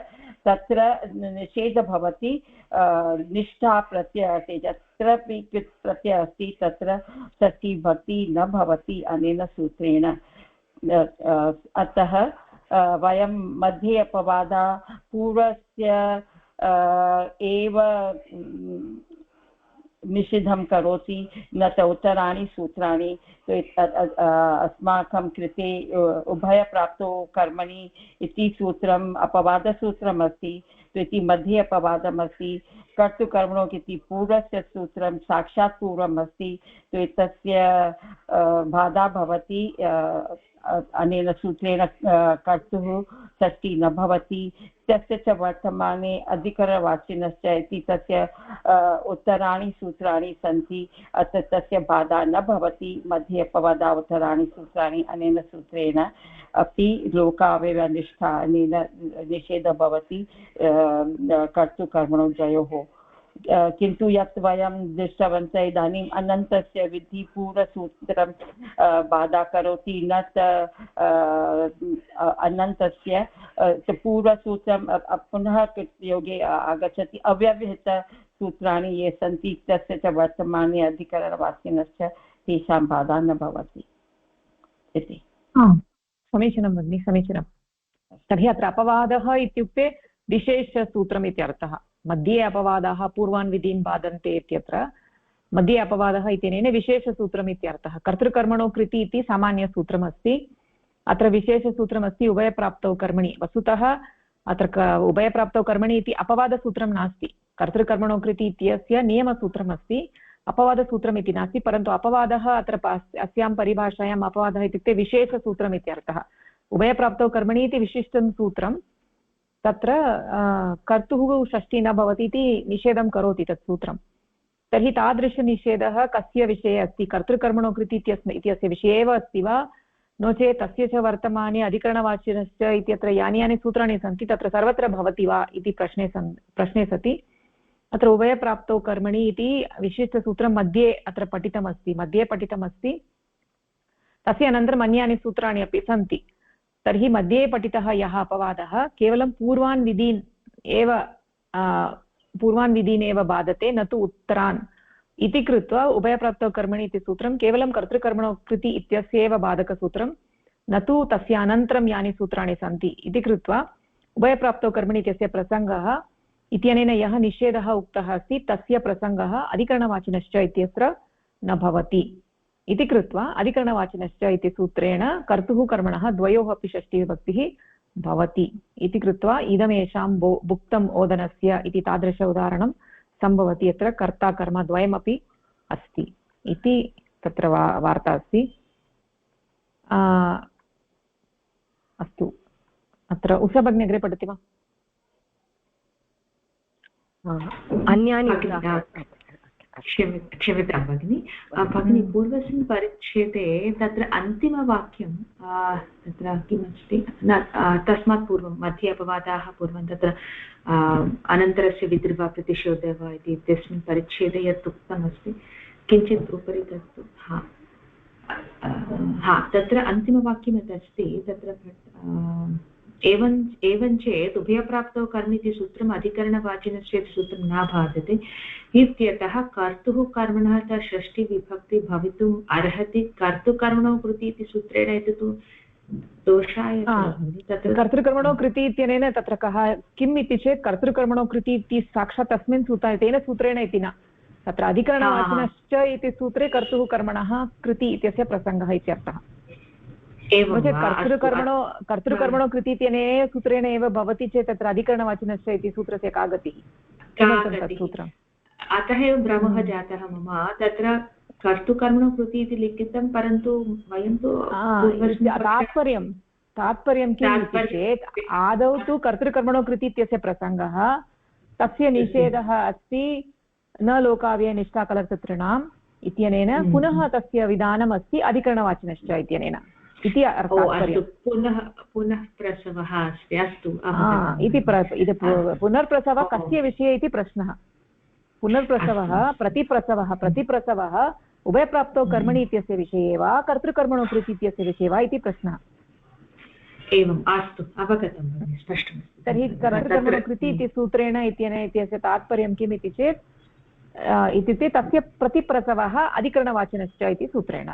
तत्र निषेध भवति निष्ठा प्रत्यये, यत्र कृत् प्रत्ययः अस्ति तत्र षष्ठी भक्ति न भवति अनेन सूत्रेण। अतः वयं मध्ये अपवादः पूर्वस्य एव निषिद्धं करोति न च उत्तराणि सूत्राणि अस्माकं कृते उभयप्राप्तौ कर्मणि इति सूत्रम् अपवादसूत्रम् अस्ति इति मध्ये अपवादमस्ति कर्तृकर्मणो इति पूर्वस्य सूत्रं साक्षात् पूर्वम् अस्ति तस्य बाधा भवति अनेन सूत्रेण कर्तुः षष्ठी न भवति तस्य च वर्तमाने अधिकरणवाचिनश्च इति तस्य उत्तराणि सूत्राणि सन्ति अतः तस्य बाधा न भवति मध्ये अपवादा उत्तराणि सूत्राणि अनेन सूत्रेण अपि लोकावयवनिष्ठा अनेन निषेधः भवति कर्तृकर्मणो द्वयोः किन्तु यत् वयं दृष्टवन्तः इदानीम् अनन्तस्य विधिपूर्वसूत्रं बाधा करोति न अनन्तस्य पूर्वसूत्रं पुनः योगे आगच्छति अव्यवहितसूत्राणि ये सन्ति तस्य च वर्तमाने अधिकरणवासिनश्च तेषां बाधा न भवति इति। समीचीनं भगिनि समीचीनं। तर्हि अत्र अपवादः इत्युक्ते विशेषसूत्रम् इत्यर्थः। मध्ये अपवादाः पूर्वान् विधीन् बाधन्ते इत्यत्र मध्ये अपवादः इत्यनेन विशेषसूत्रम् इत्यर्थः। कर्तृकर्मणो कृति इति सामान्यसूत्रमस्ति, अत्र विशेषसूत्रमस्ति उभयप्राप्तौ कर्मणि। वस्तुतः अत्र उभयप्राप्तौ कर्मणि इति अपवादसूत्रं नास्ति, कर्तृकर्मणो कृति इत्यस्य नियमसूत्रमस्ति, अपवादसूत्रम् इति नास्ति। परन्तु अपवादः अत्र अस्यां परिभाषायाम् अपवादः इत्युक्ते विशेषसूत्रम् इत्यर्थः। उभयप्राप्तौ कर्मणि इति विशिष्टं सूत्रं, तत्र कर्तुः षष्ठी न भवति इति निषेधं करोति तत् सूत्रं। तर्हि तादृशनिषेधः कस्य विषये अस्ति? कर्तृकर्मणो कृति इत्यस्य विषये एव अस्ति वा, नो चेत् तस्य च वर्तमाने अधिकरणवाचिनश्च इत्यत्र यानि यानि सूत्राणि सन्ति तत्र सर्वत्र भवति वा इति प्रश्ने सति अत्र उभयप्राप्तौ कर्मणि इति विशिष्टसूत्रं मध्ये अत्र पठितमस्ति। तस्य अनन्तरम् अन्यानि सूत्राणि अपि सन्ति। तर्हि मध्ये पठितः यः अपवादः केवलं पूर्वान् विधीन् एव बाधते, न तु उत्तरान् इति कृत्वा उभयप्राप्तौ कर्मणि इति सूत्रं केवलं कर्तृकर्मणो कृति इत्यस्य एव बाधकसूत्रं, न तु तस्य अनन्तरं यानि सूत्राणि सन्ति इति कृत्वा उभयप्राप्तौ कर्मणि इत्यस्य प्रसङ्गः इत्यनेन यः निषेधः उक्तः अस्ति तस्य प्रसङ्गः अधिकरणवाचिनश्च इत्यत्र न भवति इति कृत्वा अधिकरणवाचिनश्च इति सूत्रेण कर्तुः कर्मणः द्वयोः अपि षष्ठीविभक्तिः भवति इति कृत्वा इदमेषां भुक्तम् ओदनस्य इति तादृश उदाहरणं सम्भवति। यत्र कर्ता कर्म द्वयमपि अस्ति इति तत्र वार्ता अस्ति। अस्तु, अत्र उषा भगिनी अग्रे पठति वा? अन्यानि क्षम्यतां भगिनि। भगिनि पूर्वस्मिन् परिच्छेदे तत्र अन्तिमवाक्यं तत्र किमस्ति तस्मात् पूर्वं मध्ये अपवादाः पूर्वं तत्र अनन्तरस्य विधिर्वा प्रतिषेधः वा इति इत्यस्मिन् परिच्छेदे यत् उक्तमस्ति किञ्चित् उपरि तत्तु तत्र अन्तिमवाक्यं यत् अस्ति तत्र एवं चेत् उभयप्राप्तौ कर्म इति सूत्रम् अधिकरणवाचिनस्य सूत्रं न बाधते इत्यतः कर्तुः कर्मणः च षष्ठीविभक्ति भवितुम् अर्हति कर्तृकर्मणो कृति इति सूत्रेण एतत् दोषाय तत्र कर्तृकर्मणो कृति इत्यनेन तत्र कः किम् इति चेत् कर्तृकर्मणो कृति इति साक्षात् तस्मिन् सूत्रे तेन सूत्रेण इति न, तत्र अधिकरणवाचिनश्च इति सूत्रे कर्तुः कर्मणः कृति इत्यस्य प्रसङ्गः इत्यर्थः। कर्तृकर्मणो कृति इत्यनेन सूत्रेण एव भवति चेत् तत्र अधिकरणवाचिनश्च इति सूत्रस्य का गतिः? सूत्रम् अतः एव भ्रमः जातः मम। तत्र कर्तृकर्मणो कृति इति लिखितं, परन्तु वयं तु तात्पर्यं किम् इति चेत् आदौ तु कर्तृकर्मणो कृति इत्यस्य प्रसङ्गः, तस्य निषेधः अस्ति न लोकाव्ययनिष्ठा कलर्तॄणाम् इत्यनेन, पुनः तस्य विधानम् अस्ति अधिकरणवाचिनश्च इत्यनेन इति पुनः प्रसवः अस्ति। अस्तु इति पुनर्प्रसवः कस्य विषये इति प्रश्नः। पुनर्प्रसवः प्रतिप्रसवः उभयप्राप्तौ कर्मणि इत्यस्य विषये वा कर्तृकर्मणो कृति इत्यस्य विषये वा इति प्रश्नः। एवम्, अस्तु, अवगतं, स्पष्टम्। तर्हि कर्तृकर्मणो कृति इति सूत्रेण इत्यस्य तात्पर्यं किम् इति चेत् इत्युक्ते तस्य प्रतिप्रसवः अधिकरणवाचिनश्च इति सूत्रेण।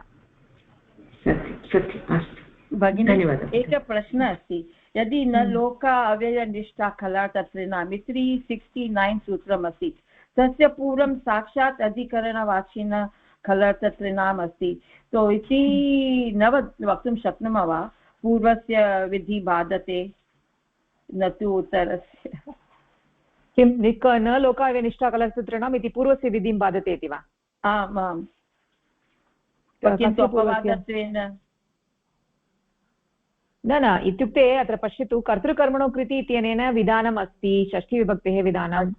भगिनी, एकः प्रश्नः अस्ति, यदि न लोका अव्ययनिष्ठा कला तत्र नाम 369 सूत्रमस्ति, तस्य पूर्वं साक्षात् अधिकरणवाचिनः खलर्थतॄणाम् अस्ति तो इति न वक्तुं शक्नुमः वा पूर्वस्य विधि बाधते न तु उत्तरस्य किं न लोकाव्यनिष्ठाकलर्थतॄणाम् इति पूर्वस्य विधिं बाधते इति वा? आम् आम् किन्तु अपवादत्वेन न न इत्युक्ते अत्र पश्यतु कर्तृकर्मणो कृति इत्यनेन विधानम् अस्ति षष्ठीविभक्तेः विधानम्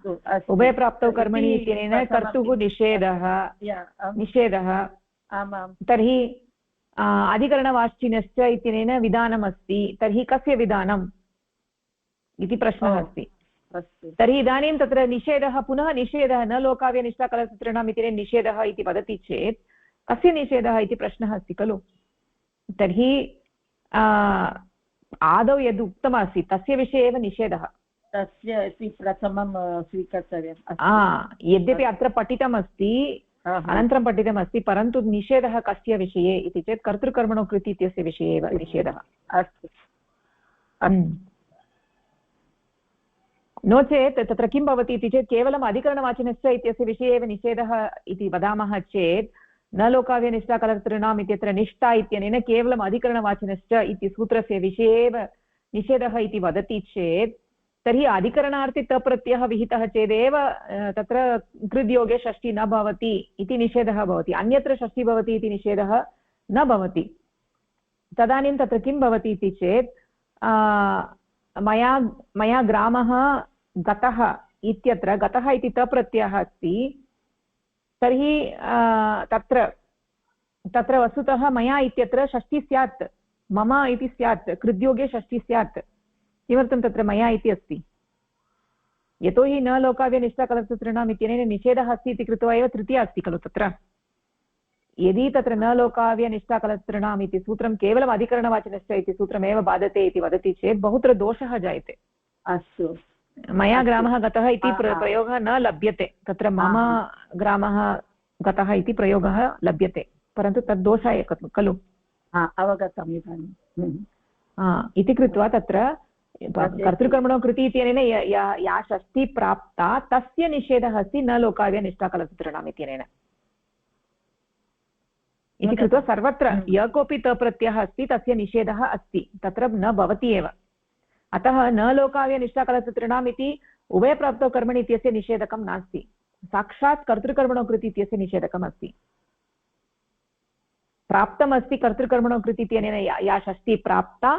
उभयप्राप्तौ कर्मणि इत्यनेन कर्तुः निषेधः तर्हि अधिकरणवाचिनश्च इत्यनेन विधानम् अस्ति तर्हि कस्य विधानम् इति प्रश्नः अस्ति। तर्हि इदानीं तत्र निषेधः पुनः निषेधः न लोकाव्यनिष्ठाकलर्थतॄणाम् इत्यनेन निषेधः इति वदति चेत् कस्य निषेधः इति प्रश्नः अस्ति खलु। तर्हि आदौ यद् उक्तमस्ति तस्य विषये एव निषेधः तस्य इति प्रथमं स्वीकर्तव्यम्। यद्यपि अत्र पठितमस्ति अनन्तरं पठितमस्ति परन्तु निषेधः कस्य विषये इति चेत् कर्तृकर्मणो कृति इत्यस्य विषये एव निषेधः। अस्तु नो चेत् तत्र किं भवति इति चेत् केवलम् अधिकरणवाचिनश्च इत्यस्य विषये एव निषेधः इति वदामः चेत् न लोकाव्यनिष्ठाकलर्थतॄणाम् इत्यत्र निष्ठा इत्यनेन केवलम् अधिकरणवाचिनश्च इति सूत्रस्य विषये एव निषेधः इति वदति चेत् तर्हि अधिकरणार्थे तप्रत्ययः विहितः चेदेव तत्र कृद्योगे षष्ठी न भवति इति निषेधः भवति अन्यत्र षष्ठी भवति इति निषेधः न भवति। तदानीं तत्र किं भवति इति चेत् मया ग्रामः गतः इत्यत्र गतः इति तप्रत्ययः अस्ति तर्हि तत्र वस्तुतः मया इत्यत्र षष्ठी स्यात् मम इति स्यात् कृद्योगे षष्ठी स्यात्। किमर्थं तत्र मया इति अस्ति यतोहि न लोकाव्यनिष्ठाकलर्थतॄणाम् इत्यनेन निषेधः अस्ति इति कृत्वा एव तृतीया अस्ति खलु। तत्र यदि तत्र न लोकाव्यनिष्ठाकलर्थतॄणाम् इति सूत्रं केवलम् अधिकरणवाचिनश्च इति सूत्रमेव बाधते इति वदति चेत् बहुत्र दोषः जायते। अस्तु मया ग्रामः गतः इति प्रयोगः न लभ्यते तत्र मम ग्रामः गतः इति प्रयोगः लभ्यते परन्तु तद् दोषाय खलु। अवगतम् इदानीम् इति कृत्वा तत्र कर्तृकर्मणो कृति इत्यनेन या षष्ठी प्राप्ता तस्य निषेधः अस्ति न लोकाव्यनिष्ठाकलर्थतॄणाम् इत्यनेन इति कृत्वा सर्वत्र य कोऽपि तप्रत्ययः अस्ति तस्य निषेधः अस्ति तत्र न भवति एव। अतः न लोकाव्यनिष्ठाकलर्थतॄणाम् इति उभयप्राप्तौ कर्मणि इत्यस्य निषेधकं नास्ति साक्षात् कर्तृकर्मणो कृति इत्यस्य निषेधकम् अस्ति। प्राप्तमस्ति कर्तृकर्मणो कृति इत्यनेन या षष्ठी प्राप्ता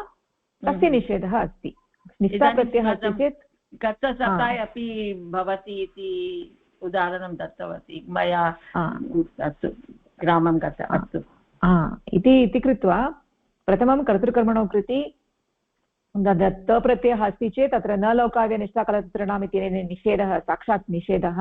तस्य निषेधः अस्ति। निष्ठाप्रत्ययः अस्ति चेत् गतसकाय अपि भवति इति उदाहरणं दत्तवती मया अस्तु ग्रामं गत अस्तु इति कृत्वा प्रथमं कर्तृकर्मणो कृति तप्रत्ययः अस्ति चेत् तत्र न लोकाव्यनिष्ठाकलर्थतॄणाम् इत्यनेन निषेधः साक्षात् निषेधः।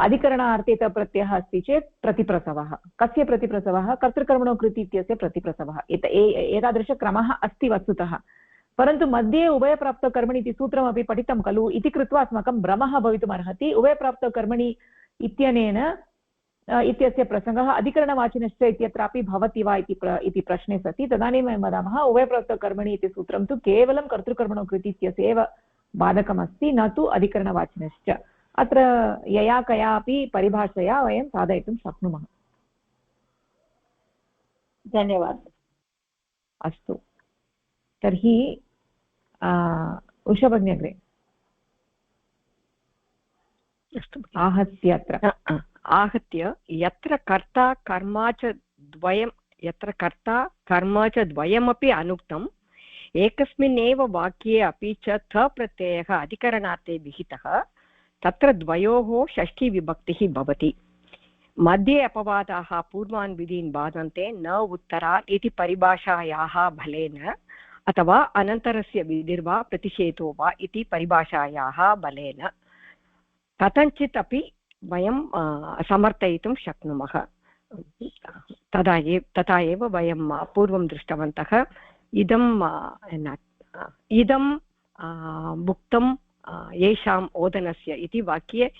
अधिकरणार्थे तप्रत्ययः अस्ति चेत् प्रतिप्रसवः। कस्य प्रतिप्रसवः? कर्तृकर्मणो कृति इत्यस्य प्रतिप्रसवः। एतादृशक्रमः अस्ति वस्तुतः परन्तु मध्ये उभयप्राप्तौ कर्मणि इति सूत्रमपि पठितं खलु इति कृत्वा अस्माकं भ्रमः भवितुमर्हति। उभयप्राप्तौ कर्मणि इत्यनेन इत्यस्य प्रसङ्गः अधिकरणवाचिनश्च इत्यत्रापि भवति वा इति प्रश्ने सति तदानीं वयं वदामः उभयप्राप्तौ कर्मणि इति सूत्रं तु केवलं कर्तृकर्मणो कृति इत्यस्य एव बाधकमस्ति न तु अधिकरणवाचिनश्च। अत्र यया कयापि परिभाषया वयं साधयितुं शक्नुमः। धन्यवादः। अस्तु तर्हि उषा भगिनी अग्रे आहत्य यत्र कर्ता कर्म च द्वयमपि अनुक्तम् एकस्मिन्नेव वाक्ये अपि च थ प्रत्ययः अधिकरणार्थे विहितः तत्र द्वयोः षष्ठीविभक्तिः भवति। मध्ये अपवादाः पूर्वान् विधीन् बाधन्ते न उत्तरात् इति परिभाषायाः बलेन अथवा अनन्तरस्य विधिर्वा प्रतिषेधो वा इति परिभाषायाः बलेन कथञ्चित् अपि वयं समर्थयितुं शक्नुमः। तथा एव वयं पूर्वं दृष्टवन्तः। इदं भुक्तं येषाम् ओदनस्य इति वाक्ये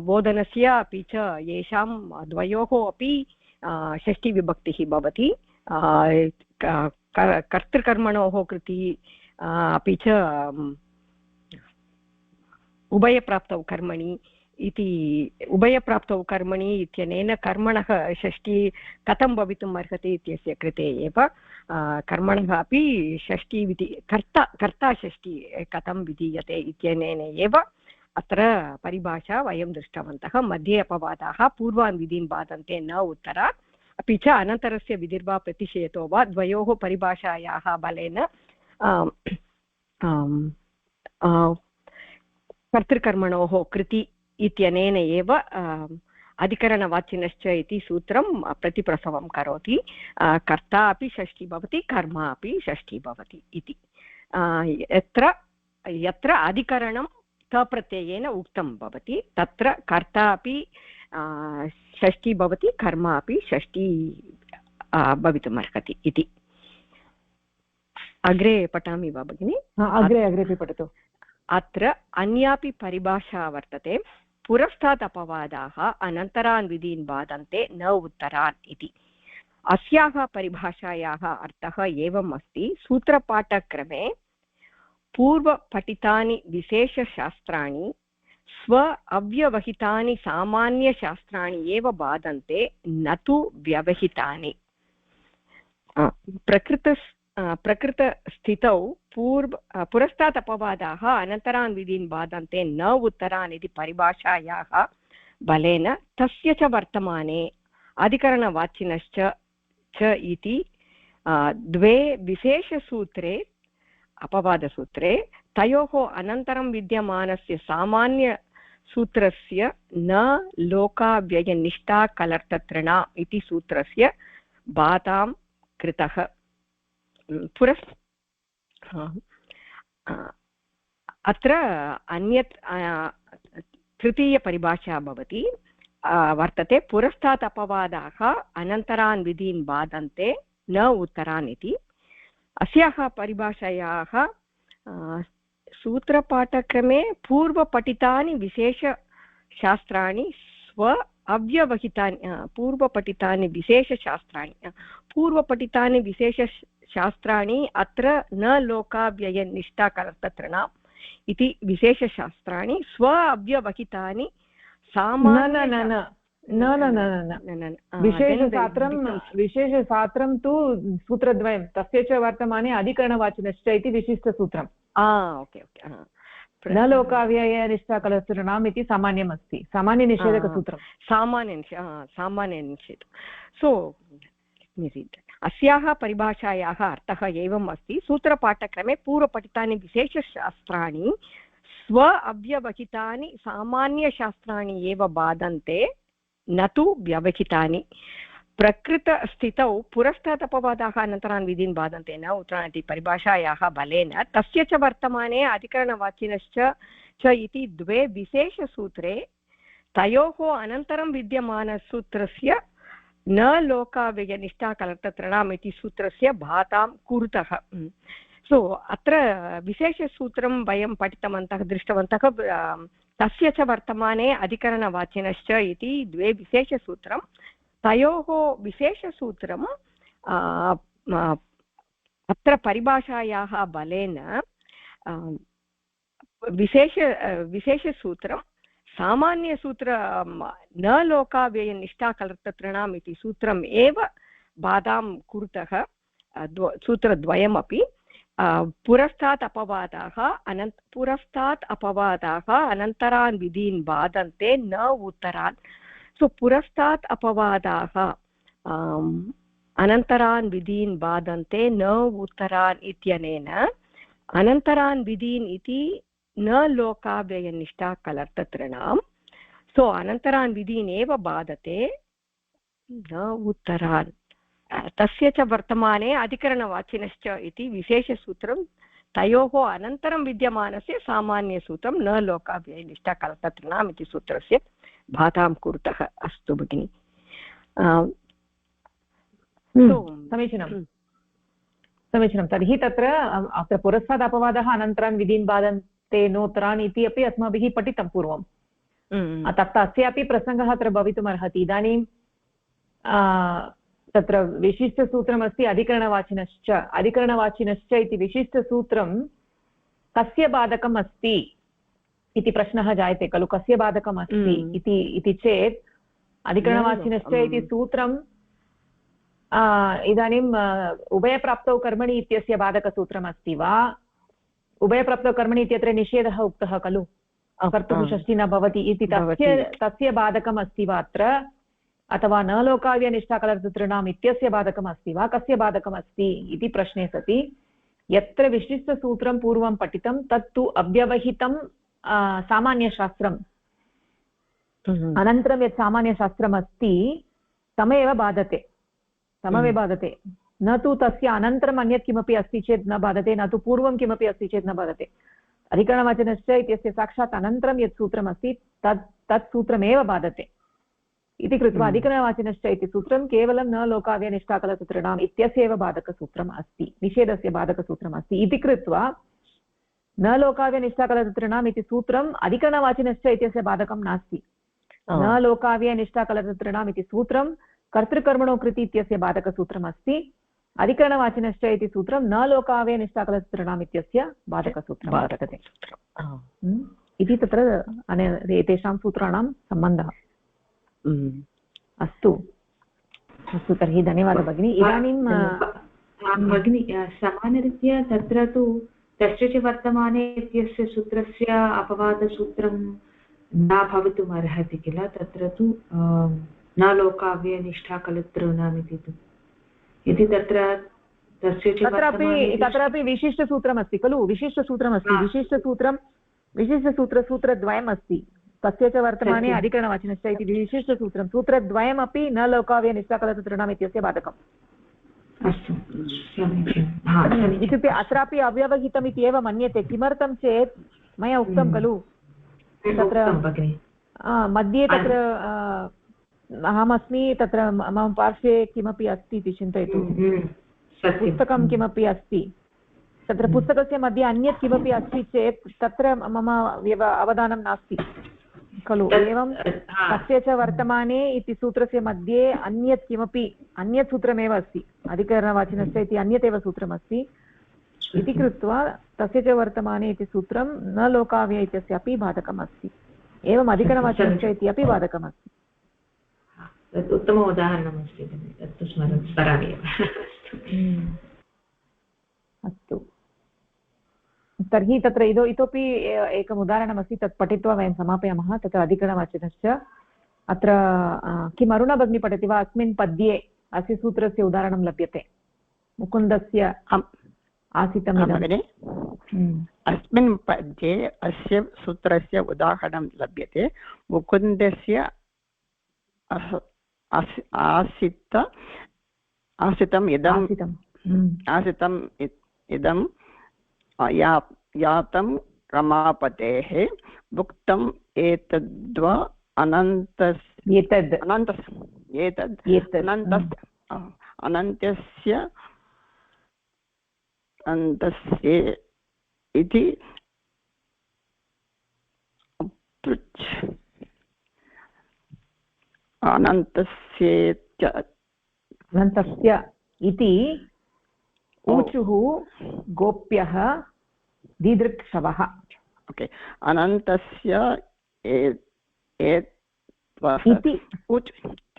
ओदनस्य अपि च येषां द्वयोः अपि षष्ठीविभक्तिः भवति। कर्तृकर्मणोः कृति अपि च उभयप्राप्तौ कर्मणि इति उभयप्राप्तौ कर्मणि इत्यनेन कर्मणः षष्ठी कथं भवितुम् अर्हति इत्यस्य कृते एव कर्मणः अपि षष्ठी कर्ता षष्ठी कथं विधीयते इत्यनेन एव अत्र परिभाषा वयं दृष्टवन्तः। मध्ये अपवादाः पूर्वान् विधीन् बाधन्ते न उत्तरात्, अपि च अनन्तरस्य विधिर्वा प्रतिषेधो वा द्वयोः परिभाषायाः बलेन कर्तृकर्मणोः कृति इत्यनेन एव अधिकरणवाचिनश्च इति सूत्रं प्रतिप्रसवं करोति। कर्ता अपि षष्ठी भवति, कर्म अपि षष्ठी भवति इति। यत्र अधिकरणं तप्रत्ययेन उक्तं भवति तत्र कर्ता अपि षष्ठी भवति, कर्म अपि षष्ठी भवितुम् अर्हति इति। अग्रे पठामि वा भगिनि? अग्रे पठतु। अत्र अन्यापि परिभाषा वर्तते। पुरस्तात् अपवादाः अनन्तरान् विधीन् बाधन्ते न उत्तरान् इति। अस्याः परिभाषायाः अर्थः एवम् अस्ति। सूत्रपाठक्रमे पूर्वपठितानि विशेषशास्त्राणि स्व अव्यवहितानि सामान्यशास्त्राणि एव बाधन्ते न तु व्यवहितानि। प्रकृतस्थितौ पुरस्तात् अपवादाः अनन्तरान् विधीन् बाधन्ते न उत्तरान् इति परिभाषायाः बलेन तस्य च वर्तमाने अधिकरणवाचिनश्च इति द्वे विशेषसूत्रे अपवादसूत्रे तयोः अनन्तरं विद्यमानस्य सामान्यसूत्रस्य न लोकाव्ययनिष्ठा कलर्ततृणा इति सूत्रस्य बाधां कृतः। अत्र अन्यत् तृतीयपरिभाषा भवति वर्तते। पुरस्तात् अपवादाः अनन्तरान् विधीन् बाधन्ते न उत्तरान् इति। अस्याः परिभाषायाः सूत्रपाठक्रमे पूर्वपठितानि विशेषशास्त्राणि स्व अव्यवहितानि पूर्वपठितानि विशेषशास्त्राणि अत्र न लोकाव्ययनिष्ठा कलर्ततृणा इति विशेषशास्त्राणि स्व अव्यवहितानि विशेषशास्त्रं तु सूत्रद्वयं, तस्य च वर्तमाने अधिकरणवाचिनश्च इति विशिष्टसूत्रम्। Okay okay. न लोकाव्ययनिष्ठा कलर्तृणाम् इति सामान्यम् अस्ति, सामान्यनिषेधकसूत्रं। सामान्यनिषेध। सो अस्याः परिभाषायाः अर्थः एवम् अस्ति। सूत्रपाठक्रमे पूर्वपठितानि विशेषशास्त्राणि स्व अव्यवहितानि सामान्यशास्त्राणि एव बाधन्ते न तु व्यवहितानि। प्रकृतस्थितौ पुरस्तात् अपवादाः अनन्तरान् विधीन् बाधन्ते न उत्तरान् इति परिभाषायाः बलेन तस्य च वर्तमाने अधिकरणवाचिनश्च इति द्वे विशेषसूत्रे तयोः अनन्तरं विद्यमानसूत्रस्य न लोकाव्ययनिष्ठा कलर्ततृणाम् इति सूत्रस्य बाधां कुरुतः। सो अत्र विशेषसूत्रं वयं पठितवन्तः, दृष्टवन्तः। तस्य च वर्तमाने अधिकरणवाचिनश्च इति द्वे विशेषसूत्रं। तयोः विशेषसूत्रं अत्र परिभाषायाः बलेन विशेषसूत्रं सामान्यसूत्र न लोकाव्ययनिष्ठा कलर्ततृणाम् इति सूत्रम् एव बाधां कुरुतः। सूत्रद्वयमपि पुरस्तात् अपवादाः अनन्तरान् विधीन् बाधन्ते न उत्तरान्। सो पुरस्तात् अपवादाः अनन्तरान् विधीन् बाधन्ते न उत्तरान् इत्यनेन अनन्तरान् विधीन् इति न लोकाव्ययनिष्ठा कलर्ततृणाम्। सो अनन्तरान् विधीन् एव बाधते न उत्तरान्। तस्य च वर्तमाने अधिकरणवाचिनश्च इति विशेषसूत्रं तयोः अनन्तरं विद्यमानस्य सामान्यसूत्रं न लोकाव्ययनिष्ठा कलर्ततृणाम् इति सूत्रस्य बाधां कुरुतः। अस्तु भगिनि, समीचीनं। तर्हि तत्र पुरस्तात् अपवादः अनन्तरान् विधीन् बाधन्ते नोत्तरान् इति अपि अस्माभिः पठितं पूर्वं। तस्यापि प्रसङ्गः अत्र भवितुमर्हति। इदानीं तत्र विशिष्टसूत्रमस्ति अधिकरणवाचिनश्च इति विशिष्टसूत्रं कस्य बाधकम् अस्ति इति प्रश्नः जायते खलु, कस्य बाधकम् अस्ति इति चेत् अधिकरणवाचिनश्च इति सूत्रं इदानीम् उभयप्राप्तौ कर्मणि इत्यस्य बाधकसूत्रम् अस्ति वा, उभयप्राप्तौ कर्मणि इत्यत्र निषेधः उक्तः खलु, कर्तुः षष्ठी न भवति इति, तस्य बाधकम् अस्ति वा अत्र, अथवा न लोकाव्यनिष्ठाकलर्तॄणाम् इत्यस्य बाधकम् अस्ति वा, कस्य बाधकम् अस्ति इति प्रश्ने सति यत्र विशिष्टसूत्रं पूर्वं पठितं तत्तु अव्यवहितं सामान्यशास्त्रम्, अनन्तरं यत् सामान्यशास्त्रम् अस्ति तमेव बाधते, तमेव बाधते, न तु तस्य अनन्तरम् अन्यत् किमपि अस्ति चेत् न बाधते, न तु पूर्वं किमपि अस्ति चेत् न बाधते। अधिकरणवचनश्च इत्यस्य साक्षात् अनन्तरं यत् सूत्रमस्ति तत् सूत्रमेव बाधते इति कृत्वा अधिकरणवाचिनश्च इति सूत्रं केवलं न लोकाव्यनिष्ठाकलसूत्राणाम् इत्यस्यैव बाधकसूत्रम् अस्ति, निषेधस्य बाधकसूत्रम् अस्ति इति कृत्वा न लोकाव्यनिष्ठाकलसूत्राणाम् इति सूत्रम् अधिकरणवाचिनश्च इत्यस्य बाधकं नास्ति। न लोकाव्यनिष्ठाकलसूत्राणाम् इति सूत्रं कर्तृकर्मणो कृति इत्यस्य बाधकसूत्रम् अस्ति, अधिकरणवाचिनश्च इति सूत्रं न लोकाव्यनिष्ठाकलसूत्राणाम् इत्यस्य बाधकसूत्रं वर्तते इति तत्र एतेषां सूत्राणां सम्बन्धः। अस्तु अस्तु, तर्हि धन्यवादः भगिनी। इदानीं भगिनी समानरीत्या तत्र तु तस्य च वर्तमाने इत्यस्य सूत्रस्य अपवादसूत्रं न भवितुम् अर्हति किल, तत्र तु न लोकाव्यनिष्ठाकलतॄणाम् इति तत्र तस्य च तत्रापि विशिष्टसूत्रमस्ति खलु, विशिष्टसूत्रमस्ति, विशिष्टसूत्रद्वयम् अस्ति, तस्य च वर्तमाने अधिकरणवाचिनश्च इति विशिष्टसूत्रं, सूत्रद्वयमपि न लोकाव्यनिष्ठाकलतॄणाम् इत्यस्य बाधकम्। अस्तु, इत्युक्ते अत्रापि अव्यवहितम् इति एव मन्यते। किमर्थं चेत् मया उक्तं खलु, तत्र मध्ये तत्र अहमस्मि, तत्र मम पार्श्वे किमपि अस्ति इति चिन्तयतु, पुस्तकं किमपि अस्ति, तत्र पुस्तकस्य मध्ये अन्यत् किमपि अस्ति चेत् तत्र मम अवधानं नास्ति खलु। एवं तस्य च वर्तमाने इति सूत्रस्य मध्ये अन्यत् किमपि अन्यत् सूत्रमेव अस्ति, अधिकरणवाचिनश्च इति अन्यत् एव सूत्रमस्ति इति कृत्वा तस्य च वर्तमाने इति सूत्रं न लोकाव्य इत्यस्य अपि बाधकम् अस्ति, एवम् अधिकरणवाचिनश्च इति अपि बाधकम् अस्ति। तत् उत्तम उदाहरणमस्ति, तत्तु स्मरामि एव। अस्तु, तर्हि तत्र इतोपि एकम् उदाहरणमस्ति, तत् पठित्वा वयं समापयामः। तत्र अधिकरणवाचिनश्च अत्र किम् अरुणा भगिनी पठति वा? अस्मिन् पद्ये अस्य सूत्रस्य उदाहरणं लभ्यते, मुकुन्दस्य आसितम्। अस्मिन् पद्ये अस्य सूत्रस्य उदाहरणं लभ्यते, मुकुन्दस्य आसितम् इदं यातं रमापतेः भुक्तम् एतद्वा अनन्तस्य इति अनन्तस्य इति ऊचुः गोप्यः दीदृक्षवः। ओके, अनन्तस्य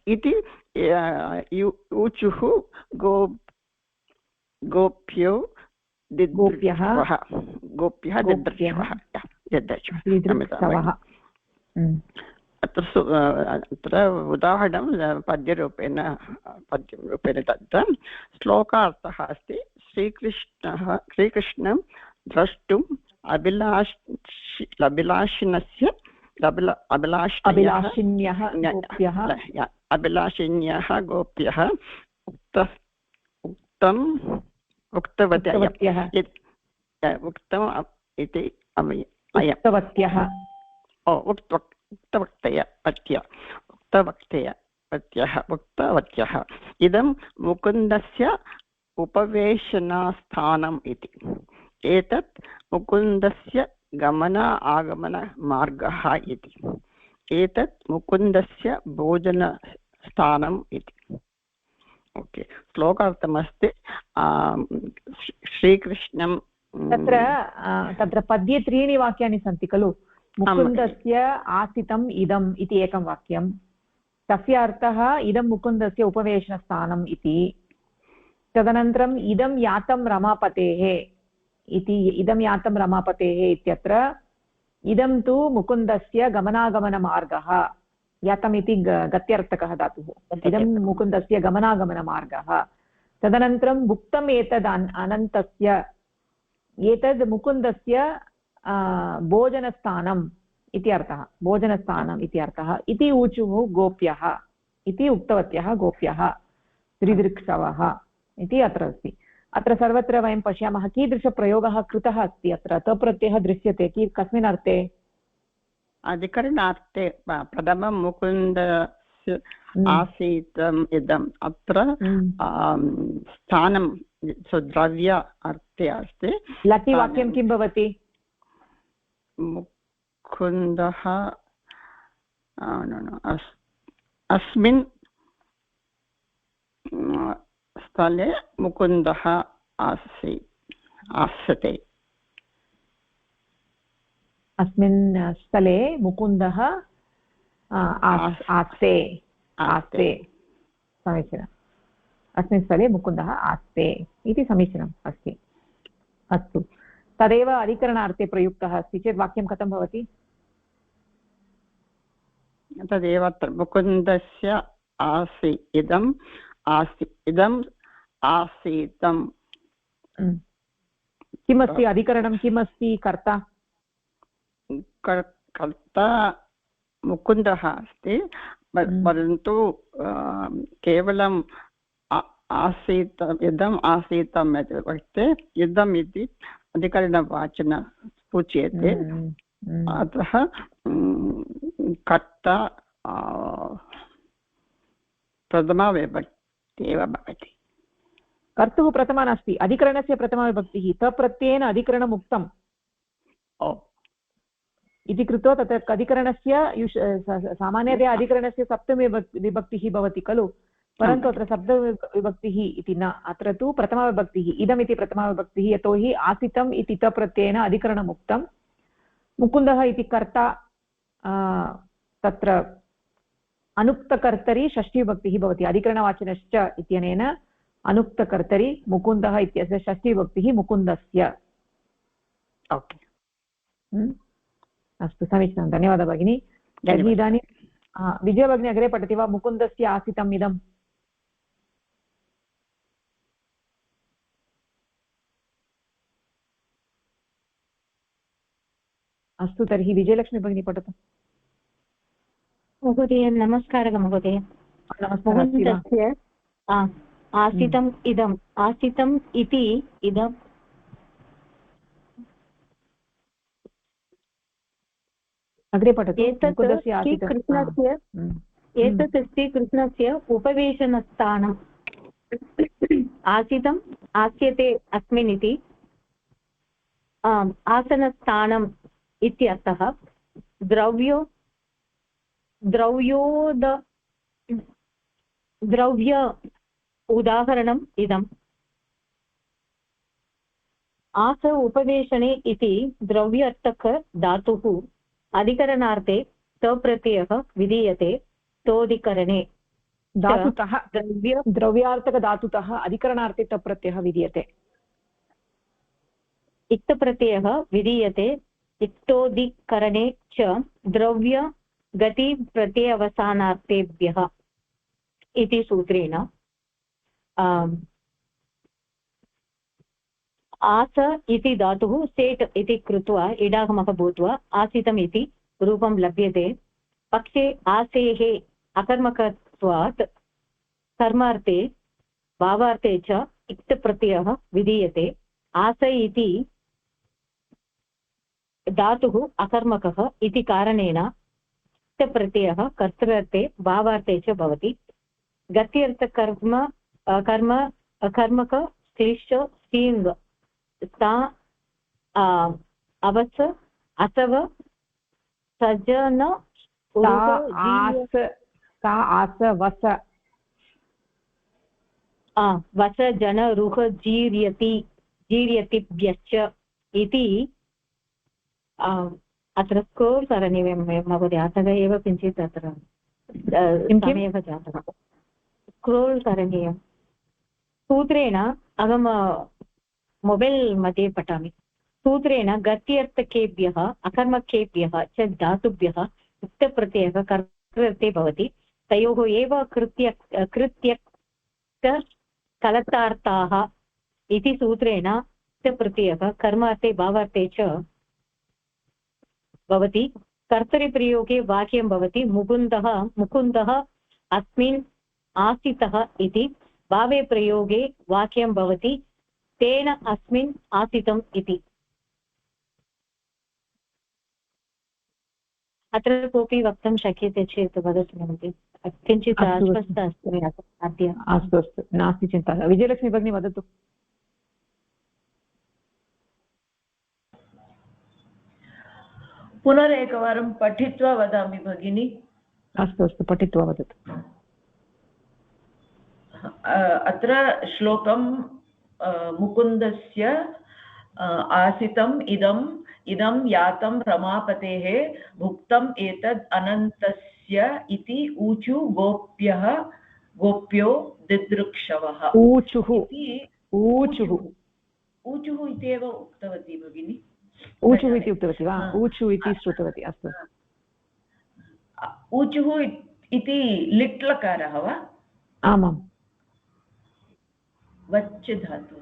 इति ऊचुः गोप्यः दीदृक्षवः। अत्र उदाहरणं पद्यरूपेण तत्र श्लोकार्थः अस्ति, श्रीकृष्णं द्रष्टुम् अभिलाषिन्यः गोप्यः उक्तवत्यः इदं मुकुन्दस्य उपवेशनस्थानम् इति। एतत् मुकुन्दस्य गमन आगमनमार्गः इति। एतत् मुकुन्दस्य भोजनस्थानम् इति। ओके, श्लोकार्थमस्ति श्रीकृष्णं तत्र पद्ये 3 वाक्यानि सन्ति खलु। मुकुन्दस्य आसितम् इदम् इति एकं वाक्यं, तस्य अर्थः इदं मुकुन्दस्य उपवेशनस्थानम् इति। तदनन्तरम् इदं यातं रमापतेः इति, इदं यातं रमापतेः इत्यत्र इदं तु मुकुन्दस्य गमनागमनमार्गः, यातम् इति गत्यर्थकः धातुः, इदं मुकुन्दस्य गमनागमनमार्गः। तदनन्तरं भुक्तम् एतद् अनन्तस्य, एतद् मुकुन्दस्य भोजनस्थानम् इति अर्थः, भोजनस्थानम् इति अर्थः। इति ऊचुः गोप्यः इति उक्तवत्यः गोप्यः त्रिदृक्सवः इति अत्र अस्ति। अत्र सर्वत्र वयं पश्यामः कीदृशप्रयोगः कृतः अस्ति। अत्र तप्रत्ययः दृश्यते, कस्मिन् अर्थे? अधिकरणार्थे प्रथमं मुकुन्दस्य आसीत् इदम्, अत्र स्थानं द्रव्य अर्थे अस्ति। लटि वाक्यं किं भवति? मुकुन्दः अस्मिन् स्थले मुकुन्दः आसते, अस्मिन् स्थले मुकुन्दः आस्ते, आस्ते, समीचीनम्। अस्मिन् स्थले मुकुन्दः आस्ते इति समीचीनम् अस्ति। अस्तु, तदेव अधिकरणार्थे प्रयुक्तः अस्ति चेत् वाक्यं कथं भवति? तदेव अत्र मुकुन्दस्य आसि इदम् इदम् आसीतम्। किमस्ति अधिकरणं, किमस्ति कर्ता? कर्ता मुकुन्दः अस्ति, परन्तु केवलं आसीत् इदम् आसीतम् इति वक्ते इदम् इति अधिकरणवाचन सूच्यते। अतः कर्ता प्रथमा विभक्ति एव भवति। कर्तुः प्रथमा नास्ति, अधिकरणस्य प्रथमा विभक्तिः। तप्रत्ययेन अधिकरणम् उक्तम् इति कृत्वा तत्र अधिकरणस्य सामान्यतया अधिकरणस्य सप्तमी विभक्तिः भवति खलु, परन्तु अत्र सप्तमविभक्तिः इति न, अत्र तु प्रथमाविभक्तिः। इदमिति प्रथमाविभक्तिः, यतोहि आसितम् इति तप्रत्ययेन अधिकरणम् उक्तं। मुकुन्दः इति कर्ता तत्र अनुक्तकर्तरि षष्ठीविभक्तिः भवति। अधिकरणवाचिनश्च इत्यनेन अनुक्तकर्तरि मुकुन्दः इत्यस्य षष्ठीविभक्तिः मुकुन्दस्य। अस्तु, समीचीनं, धन्यवादः भगिनी। तर्हि इदानीं विजयभगिनी अग्रे पठति वा? मुकुन्दस्य आसितम् इदम्। अस्तु, तर्हि विजयलक्ष्मी भगिनी पठतु। महोदय नमस्कारः। महोदय मुकुन्दस्य आसितम् इदम्, आसितम् इति इदम् अग्रे पठतु। एतत् अस्ति कृष्णस्य उपवेशनस्थानम्। आसितम् आस्यते अस्मिन् इति आसनस्थानम् इत्यर्थः। द्रव्य उदाहरणम् इदम्। आस उपवेशने इति द्रव्यर्थक धातुः अधिकरणार्थे तप्रत्ययः विधीयते तोधिकरणे। धातुतः द्रव्यार्थकधातुतः अधिकरणार्थे तप्रत्ययः विधीयते। इक्तप्रत्ययः विधीयते इक्तोधिकरणे च द्रव्य गति प्रत्ययावसानार्थेभ्यः इति सूत्रेण। आस इति धातुः सेट् इति कृत्वा इडागमः भूत्वा आसितम् इति रूपं लभ्यते। पक्षे आसेः अकर्मकत्वात् कर्मार्थे भावार्थे च इक्तप्रत्ययः विधीयते। आस इति धातुः अकर्मकः इति कारणेन इक्तप्रत्ययः कर्तृर्थे भावार्थे च भवति। गत्यर्थकर्म कर्मक श्लिष्ट स्थिङ् सा अवस असव सजन वस जन रुह जीर्यति जीर्यतिभ्यश्च इति अत्र स्क्रोल् करणीयं महोदय, अतः एव किञ्चित् अत्र समयः जातः। स्क्रोल् करणीयं सूत्रेण, अहं मोबैल् मध्ये पठामि। सूत्रेण गत्यर्थकेभ्यः अकर्मकेभ्यः च धातुभ्यः उक्तप्रत्ययः कर्तृर्थे भवति। तयोः एव कृत्य कलतार्थाः इति सूत्रेण उक्तप्रत्ययः कर्मार्थे भावार्थे च भवति। कर्तरिप्रयोगे वाक्यं भवति मुकुन्दः अस्मिन् आसितः इति। भावे प्रयोगे वाक्यं भवति तेन अस्मिन् आसितम् इति। अत्र कोऽपि वक्तुं शक्यते चेत् वदतु महोदय, किञ्चित् अस्वस्थ अस्मि अद्य। अस्तु अस्तु, नास्ति चिन्ता। विजयलक्ष्मी भगिनी वदतु। पुनरेकवारं पठित्वा वदामि भगिनी। अस्तु अस्तु, पठित्वा वदतु। अत्र श्लोकं मुकुन्दस्य आसितम् इदं यातं रमापतेः भुक्तम् एतद् अनन्तस्य इति ऊचु गोप्यो दिदृक्षवः। ऊचुः इत्येव उक्तवती भगिनी। ऊचुः इति उक्तवती वा? ऊचु इति श्रुतवती। अस्तु, ऊचुः इति लिट्लकारः वा? आमां, वच् धातु।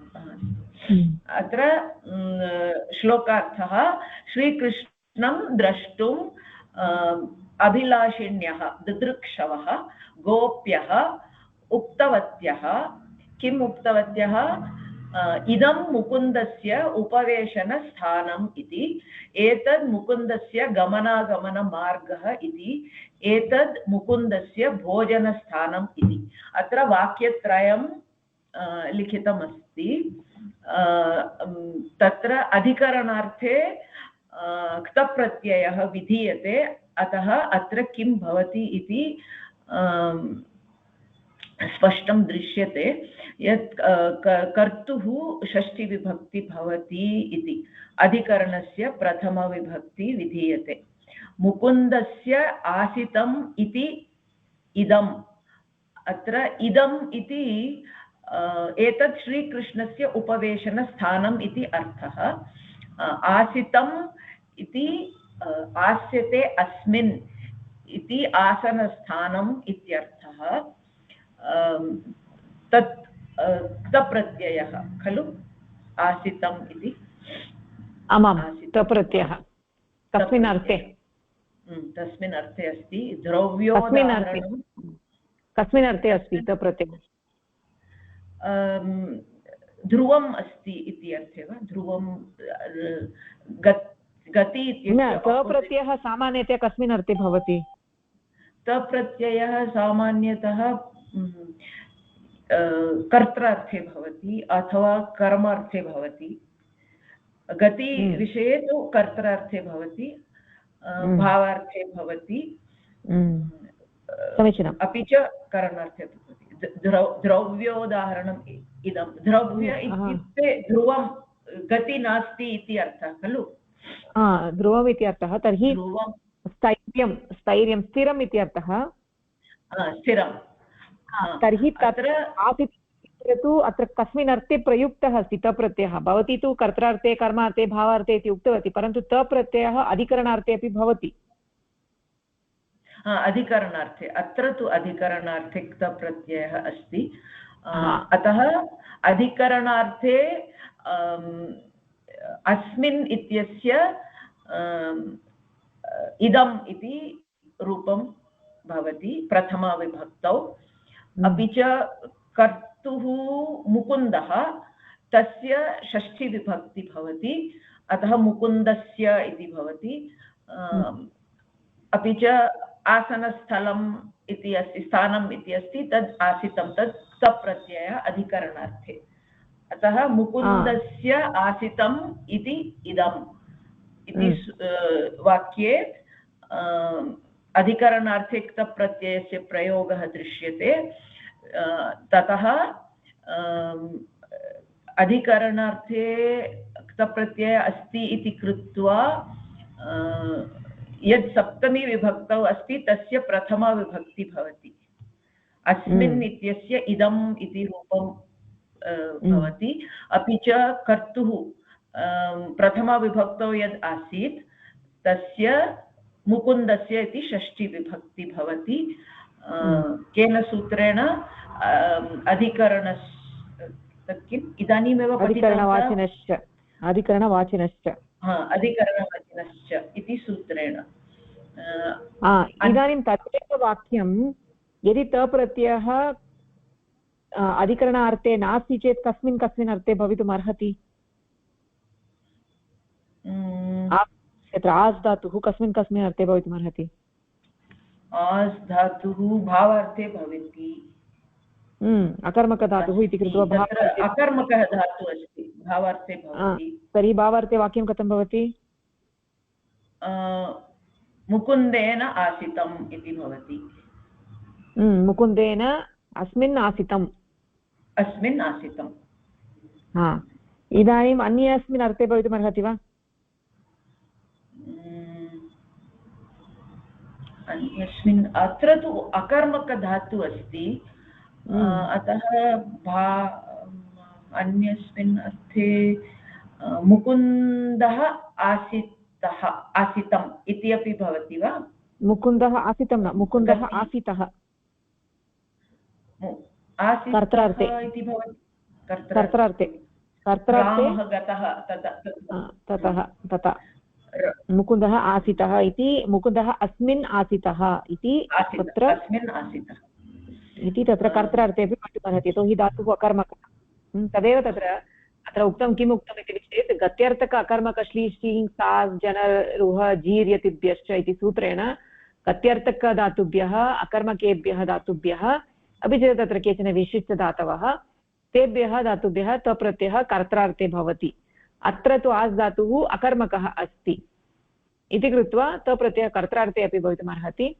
अत्र श्लोकार्थः श्रीकृष्णं द्रष्टुम् अभिलाषिण्यः दिदृक्षवः गोप्यः उक्तवत्यः। किम् उक्तवत्यः? इदं मुकुन्दस्य उपवेशनस्थानम् इति, एतद् मुकुन्दस्य गमनागमनमार्गः इति, एतद् मुकुन्दस्य भोजनस्थानम् इति। अत्र वाक्यत्रयं लिखितमस्ति। तत्र अधिकरणार्थे क्तप्रत्ययः विधीयते, अतः अत्र किं भवति इति स्पष्टं दृश्यते यत् कर्तुः षष्ठीविभक्ति भवति इति। अधिकरणस्य प्रथमविभक्ति विधीयते। मुकुन्दस्य आसितम् इति इदम्। अत्र इदम् इति एतत् श्रीकृष्णस्य उपवेशनस्थानम् इति अर्थः। आसितम् इति आस्यते अस्मिन् इति आसनस्थानम् इत्यर्थः। तत् क्तप्रत्ययः खलु आसितम् इति? आमां, क्तप्रत्ययः। कस्मिन् अर्थे? तस्मिन् अर्थे अस्ति। द्रव्योदाहरणं कस्मिन् अर्थे अस्ति क्तप्रत्ययः? ध्रुवम् अस्ति इति अर्थे वा? ध्रुवं गति इत्यस्य क्तप्रत्ययः सामान्यतया कस्मिन् अर्थे भवति? क्तप्रत्ययः सामान्यतः कर्त्रार्थे भवति अथवा कर्मार्थे भवति। गति विषये तु कर्त्रार्थे भवति, भावार्थे भवति, समीचीनम्। अपि च करणार्थे भवति। द्रव्योदाहरणम् इदं। द्रव्य इत्युक्ते ध्रुवं, गति नास्ति इति अर्थः खलु? ध्रुवम् इति अर्थः। तर्हि स्थैर्यं स्थिरम् इति अर्थः। स्थिरं। तर्हि तत्र आसीत् तु अत्र कस्मिन् अर्थे प्रयुक्तः अस्ति तप्रत्ययः? भवती तु कर्त्रार्थे कर्मार्थे भावार्थे इति उक्तवती, परन्तु तप्रत्ययः अधिकरणार्थे अपि भवति। अधिकरणार्थे, अत्र तु अधिकरणार्थे क्तप्रत्ययः अस्ति। अतः अधिकरणार्थे अस्मिन् इत्यस्य इदम् इति रूपं भवति प्रथमाविभक्तौ। अपि च कर्तुः मुकुन्दः, तस्य षष्ठीविभक्ति भवति, अतः मुकुन्दस्य इति भवति। अपि च आसनस्थलम् इति अस्ति, स्थानम् इति अस्ति, तद् आसितं, तत् क्तप्रत्ययः अधिकरणार्थे। अतः मुकुन्दस्य आसितम् इति इदम् इति वाक्ये अधिकरणार्थे क्तप्रत्ययस्य प्रयोगः दृश्यते। ततः अधिकरणार्थे क्तप्रत्ययः अस्ति इति कृत्वा यत् सप्तमी विभक्तौ अस्ति तस्य प्रथमा विभक्ति भवति। अस्मिन् इत्यस्य इदम् इति रूपं भवति। अपि च कर्तुः प्रथमा विभक्तौ यद् आसीत् तस्य मुकुन्दस्य इति षष्ठी विभक्ति भवति। केन सूत्रेण किम् इदानीमेव अधिकरणवाचिनश्च इति सूत्रेण। इदानीं तदेव वाक्यं यदि तप्रत्ययः अधिकरणार्थे नास्ति चेत् कस्मिन् कस्मिन् अर्थे भवितुम् अर्हति? यत्र आस् धातुः कस्मिन् कस्मिन् अर्थे भवितुम् अर्हति? आस् धातुः भावार्थे भवति। अकर्मकधातुः इति कृत्वा अकर्मकः धातुः अस्ति, भावार्थे भवति। तर्हि भावार्थे वाक्यं कथं भवति? मुकुन्देन आसितम् इति भवति। मुकुन्देन अस्मिन् आसितम्। इदानीम् अन्ये अस्मिन् अर्थे भवितुम् अर्हति वा? अन्यस्मिन् अत्र तु अकर्मकधातुः अस्ति, अतः अन्यस्मिन् अर्थे मुकुन्दः आसितम् इति अपि भवति वा? मुकुन्दः आसितं न, मुकुन्दः आसितः कर्त्रार्थे इति भवति। कर्त्रार्थे तथा मुकुन्दः आसितः इति, मुकुन्दः अस्मिन् आसितः इति तत्र कर्त्रार्थे अपि भवितुमर्हति। यतोहि धातुः अकर्मकः। तदेव अत्र उक्तं किम् उक्तम् इति चेत् गत्यर्थक अकर्मक श्ली श्रीङ् सास् जन रुह जीर् यतिभ्यश्च इति सूत्रेण गत्यर्थकधातुभ्यः अकर्मकेभ्यः धातुभ्यः अपि च तत्र केचन विशिष्टधातवः तेभ्यः धातुभ्यः तप्रत्ययः कर्त्रार्थे भवति। अत्र तु आस् धातुः अकर्मकः अस्ति इति कृत्वा तप्रत्ययः कर्त्रार्थे अपि भवितुमर्हति।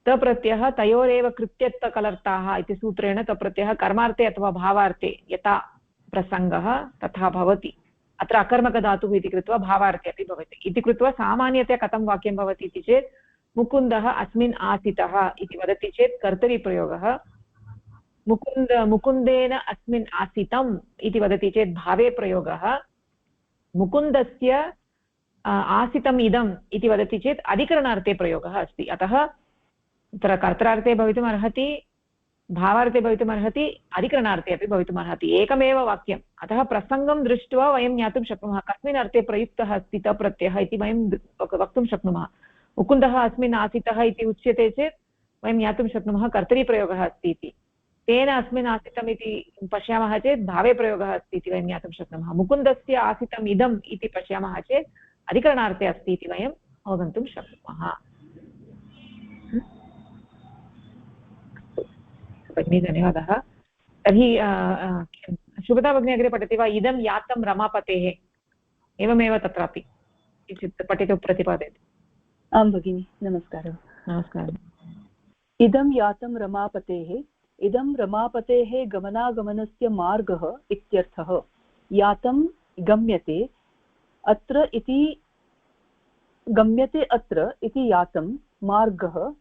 तप्रत्ययः तयोरेव कृत्यर्थकलर्ताः इति सूत्रेण तप्रत्ययः कर्मार्थे अथवा भावार्थे यथा प्रसङ्गः तथा भवति। अत्र अकर्मकधातुः इति कृत्वा भावार्थे अपि भवति। इति कृत्वा सामान्यतया कथं वाक्यं भवति इति चेत् मुकुन्दः अस्मिन् आसितः इति वदति चेत् कर्तरिप्रयोगः, मुकुन्देन अस्मिन् आसितम् इति वदति चेत् भावे प्रयोगः, मुकुन्दस्य आसितम् इदम् इति वदति चेत् अधिकरणार्थे प्रयोगः अस्ति। अतः तत्र कर्त्रार्थे भवितुम् अर्हति, भावार्थे भवितुम् अर्हति, अधिकरणार्थे अपि भवितुम् अर्हति। एकमेव वाक्यम्। अतः प्रसङ्गं दृष्ट्वा वयं ज्ञातुं शक्नुमः कस्मिन् अर्थे प्रयुक्तः अस्ति तप्रत्ययः इति वयं वक्तुं शक्नुमः। मुकुन्दः अस्मिन् आसितः इति उच्यते चेत् वयं ज्ञातुं शक्नुमः कर्तरिप्रयोगः अस्ति इति। तेन अस्मिन् आसितम् इति पश्यामः चेत् भावे प्रयोगः अस्ति इति वयं ज्ञातुं शक्नुमः। मुकुन्दस्य आसितम् इदम् इति पश्यामः चेत् अधिकरणार्थे अस्ति इति वयम् अवगन्तुं शक्नुमः। भगिनी धन्यवादः। तर्हि शुभदा भगिनी अग्रे पठति वा? इदं यातं रमापतेः, एवमेव तत्रापि किञ्चित् पठितुं प्रतिपादयति। आं भगिनि, नमस्कारः। नमस्कारः। इदं यातं रमापतेः, इदं रमापतेः गमनागमनस्य मार्गः इत्यर्थः। यातं गम्यते अत्र इति, गम्यते अत्र इति यातं मार्गः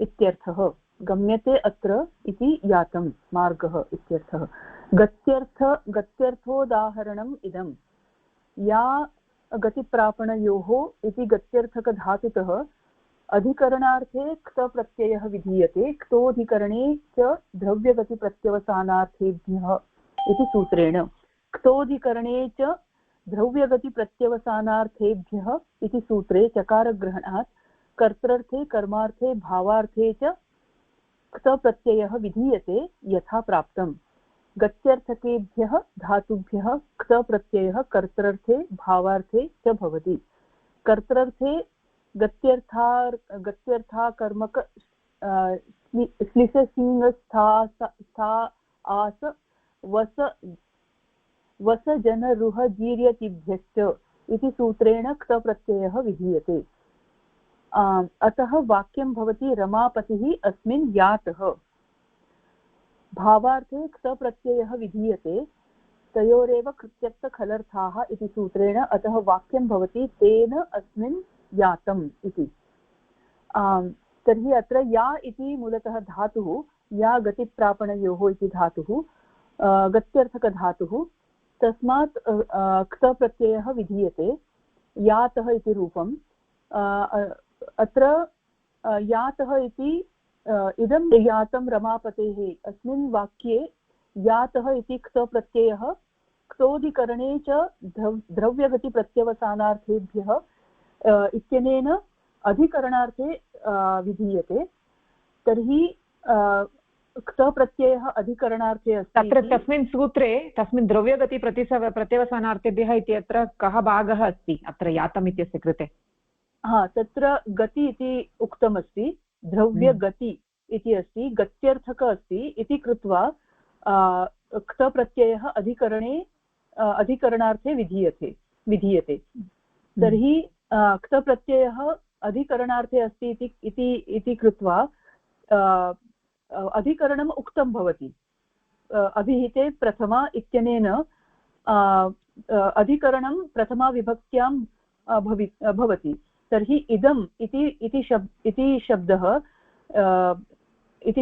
इत्यर्थः। गम्यते अत्र इति यातं मार्गः इत्यर्थः। गत्यर्थोदाहरणम् इदं। या गतिप्रापणयोः इति गत्यर्थकधातुतः अधिकरणार्थे क्त प्रत्ययः विधीयते, क्तोऽधिकरणे च द्रव्यगतिप्रत्यवसानार्थेभ्यः इति सूत्रेण। क्तोऽधिकरणे च द्रव्यगतिप्रत्यवसानार्थेभ्यः इति सूत्रे चकारग्रहणात् कर्तृर्थे कर्मार्थे भावार्थे च क्त प्रत्ययः विधीयते यथा प्राप्तम्। गत्यर्थकेभ्यः धातुभ्यः क्त प्रत्ययः कर्तृर्थे भावार्थे च भवति। कर्तृर्थे गत्यर्थाकर्मक श्लिष्यसिंहस्थास वस जनरुह जीर्यतिभ्यश्च इति सूत्रेण क्त प्रत्ययः विधीयते। अतः वाक्यं भवति रमापतिः अस्मिन् यातः। भावार्थे क्त प्रत्ययः विधीयते, तयोरेव कृत्यर्थखलर्थाः इति सूत्रेण। अतः वाक्यं भवति तेन अस्मिन् यातम् इति। तर्हि अत्र या इति मूलतः धातुः, या गतिप्रापणयोः इति धातुः गत्यर्थकधातुः, तस्मात् क्त प्रत्ययः विधीयते, यातः इति रूपम्। अत्र यातः इति इदं यातं रमापतेः, अस्मिन् वाक्ये यातः इति क्त प्रत्ययः क्तोऽधिकरणे च द्रव्यगतिप्रत्यवसानार्थेभ्यः इत्यनेन अधिकरणार्थे विधीयते। तर्हि क्त प्रत्ययः अधिकरणार्थे अस्ति। तत्र तस्मिन् सूत्रे तस्मिन् द्रव्यगति प्रत्यवसानार्थेभ्यः इत्यत्र कः भागः अस्ति अत्र यातम् इत्यस्य कृते? तत्र गति इति उक्तमस्ति, द्रव्यगति इति अस्ति, गत्यर्थक अस्ति इति कृत्वा क्त प्रत्ययः अधिकरणार्थे विधीयते। तर्हि क्त प्रत्ययः अधिकरणार्थे अस्ति इति कृत्वा अधिकरणम् उक्तं भवति। अभिहिते प्रथमा इत्यनेन अधिकरणं प्रथमा विभक्त्यां भवति। तर्हि इदम् इति